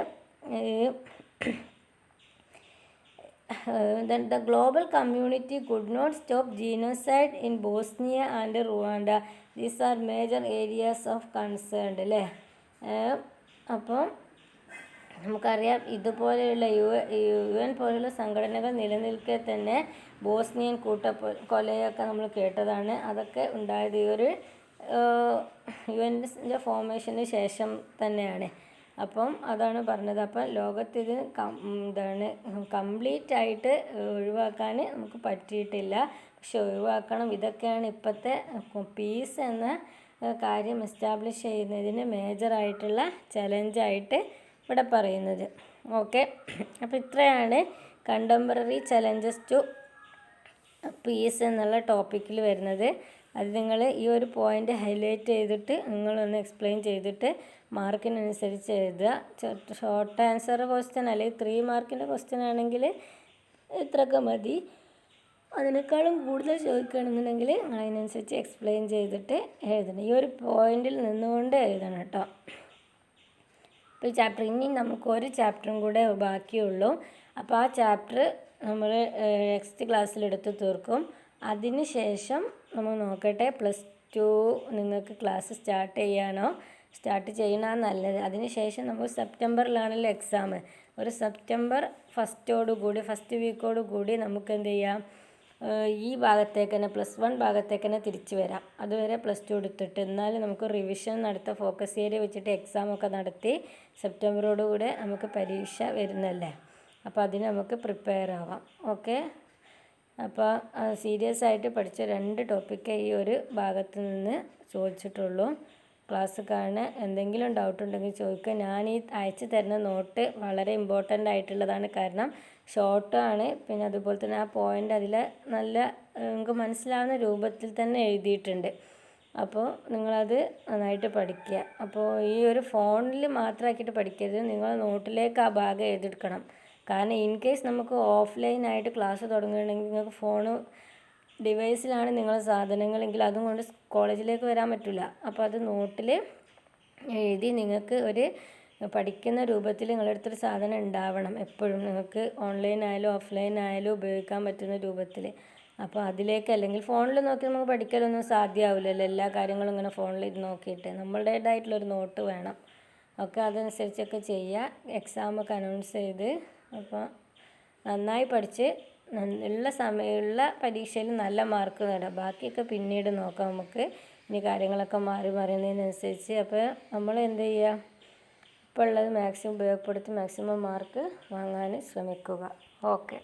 Then the global community could not stop genocide in Bosnia and Rwanda. These are major areas of concern, അല്ലേ? അപ്പം നമുക്കറിയാം ഇതുപോലെയുള്ള UN പോലെയുള്ള സംഘടനകൾ നിലനിൽക്കെ തന്നെ ബോസ്നിയൻ കൊലയൊക്കെ നമ്മൾ കേട്ടതാണ്. അതൊക്കെ ഉണ്ടായത് ഈ ഒരു UN's ഫോർമേഷന് ശേഷം തന്നെയാണ്. അപ്പം അതാണ് പറഞ്ഞത്. അപ്പം ലോകത്തിത് കംപ്ലീറ്റ് ആയിട്ട് ഒഴിവാക്കാൻ നമുക്ക് പറ്റിയിട്ടില്ല, പക്ഷെ ഒഴിവാക്കണം. ഇതൊക്കെയാണ് ഇപ്പോഴത്തെ പീസ് എന്ന കാര്യം എസ്റ്റാബ്ലിഷ് ചെയ്യുന്നതിന് മേജറായിട്ടുള്ള ചലഞ്ചായിട്ട് ഇവിടെ പറയുന്നത്. ഓക്കെ, അപ്പോൾ ഇത്രയാണ് കണ്ടംപററി ചലഞ്ചസ് ടു പീസ് എന്നുള്ള ടോപ്പിക്കിൽ വരുന്നത്. അത് നിങ്ങൾ ഈ ഒരു പോയിൻ്റ് ഹൈലൈറ്റ് ചെയ്തിട്ട് നിങ്ങളൊന്ന് എക്സ്പ്ലെയിൻ ചെയ്തിട്ട് മാർക്കിനനുസരിച്ച് എഴുതുക. ഷോർട്ട് ആൻസർ ക്വസ്റ്റ്യൻ അല്ലെങ്കിൽ 3 മാർക്കിൻ്റെ ക്വസ്റ്റ്യൻ ആണെങ്കിൽ ഇത്രയൊക്കെ മതി. അതിനേക്കാളും കൂടുതൽ ചോദിക്കുകയാണെന്നുണ്ടെങ്കിൽ നിങ്ങൾ അതിനനുസരിച്ച് എക്സ്പ്ലെയിൻ ചെയ്തിട്ട് എഴുതണം. ഈ ഒരു പോയിന്റിൽ നിന്നുകൊണ്ട് എഴുതണം കേട്ടോ. ഇപ്പോൾ ഈ ചാപ്റ്റർ ഇനി നമുക്ക് ഒരു ചാപ്റ്ററും കൂടെ ബാക്കിയുള്ളൂ. അപ്പോൾ ആ ചാപ്റ്റർ നമ്മൾ നെക്സ്റ്റ് ക്ലാസ്സിലെടുത്ത് തീർക്കും. അതിന് ശേഷം നമ്മൾ നോക്കട്ടെ +2 നിങ്ങൾക്ക് ക്ലാസ് സ്റ്റാർട്ട് ചെയ്യണമെന്ന് നല്ലത്. അതിന് ശേഷം നമുക്ക് സെപ്റ്റംബറിലാണല്ലോ എക്സാം. ഒരു സെപ്റ്റംബർ ഫസ്റ്റ് വീക്കോട് കൂടി നമുക്ക് എന്ത് ചെയ്യാം, ഈ ഭാഗത്തേക്ക് തന്നെ +1 ഭാഗത്തേക്ക് തന്നെ തിരിച്ചു വരാം. അതുവരെ +2 എടുത്തിട്ട് എന്നാലും നമുക്ക് റിവിഷൻ നടത്താം. ഫോക്കസ് ഏരിയ വെച്ചിട്ട് എക്സാമൊക്കെ നടത്തി സെപ്റ്റംബറോടുകൂടെ നമുക്ക് പരീക്ഷ വരുന്നല്ലേ. അപ്പോൾ അതിന് നമുക്ക് പ്രിപ്പയർ ആവാം. ഓക്കെ, അപ്പോൾ സീരിയസ് ആയിട്ട് പഠിച്ച 2 ടോപ്പിക്കേ ഈ ഒരു ഭാഗത്ത് നിന്ന് ചോദിച്ചിട്ടുള്ളൂ. ക്ലാസ് കാണാൻ എന്തെങ്കിലും ഡൗട്ട് ഉണ്ടെങ്കിൽ ചോദിക്കുക. ഞാൻ ഈ അയച്ചു തരുന്ന നോട്ട് വളരെ ഇമ്പോർട്ടൻ്റ് ആയിട്ടുള്ളതാണ്. കാരണം ഷോർട്ടാണ്. പിന്നെ അതുപോലെ തന്നെ ആ പോയിൻ്റ് അതിൽ നല്ല നിങ്ങൾക്ക് മനസ്സിലാവുന്ന രൂപത്തിൽ തന്നെ എഴുതിയിട്ടുണ്ട്. അപ്പോൾ നിങ്ങളത് നന്നായിട്ട് പഠിക്കുക. അപ്പോൾ ഈ ഒരു ഫോണിൽ മാത്രമാക്കിയിട്ട് പഠിക്കരുത്. നിങ്ങൾ നോട്ടിലേക്ക് ആ ഭാഗം എഴുതിയെടുക്കണം. കാരണം ഇൻ കേസ് നമുക്ക് ഓഫ്ലൈനായിട്ട് ക്ലാസ് തുടങ്ങുകയാണെങ്കിൽ നിങ്ങൾക്ക് ഫോണ് ഡിവൈസിലാണ് നിങ്ങളുടെ സാധനങ്ങളെങ്കിൽ അതും കൊണ്ട് കോളേജിലേക്ക് വരാൻ പറ്റില്ല. അപ്പോൾ അത് നോട്ടിൽ എഴുതി നിങ്ങൾക്ക് ഒരു പഠിക്കുന്ന രൂപത്തിൽ നിങ്ങളുടെ അടുത്തൊരു സാധനം ഉണ്ടാവണം എപ്പോഴും. നിങ്ങൾക്ക് ഓൺലൈനായാലും ഓഫ്ലൈനായാലും ഉപയോഗിക്കാൻ പറ്റുന്ന രൂപത്തിൽ. അപ്പോൾ അതിലേക്ക് അല്ലെങ്കിൽ ഫോണിൽ നോക്കി നമുക്ക് പഠിക്കലൊന്നും സാധ്യമാവില്ലല്ലോ. എല്ലാ കാര്യങ്ങളും ഇങ്ങനെ ഫോണിൽ നോക്കിയിട്ട് നമ്മളുടേതായിട്ടുള്ളൊരു നോട്ട് വേണം. ഒക്കെ അതനുസരിച്ചൊക്കെ ചെയ്യുക. എക്സാമൊക്കെ അനൗൺസ് ചെയ്ത് അപ്പോൾ നന്നായി പഠിച്ച് ഉള്ള പരീക്ഷയിൽ നല്ല മാർക്ക് നേടാം. ബാക്കിയൊക്കെ പിന്നീട് നോക്കാം നമുക്ക്. ഇനി കാര്യങ്ങളൊക്കെ മാറുന്നതിനനുസരിച്ച്. അപ്പോൾ നമ്മൾ എന്ത് ചെയ്യുക, ഇപ്പോൾ ഉള്ളത് മാക്സിമം ഉപയോഗപ്പെടുത്തി മാക്സിമം മാർക്ക് വാങ്ങാൻ ശ്രമിക്കുക. ഓക്കെ.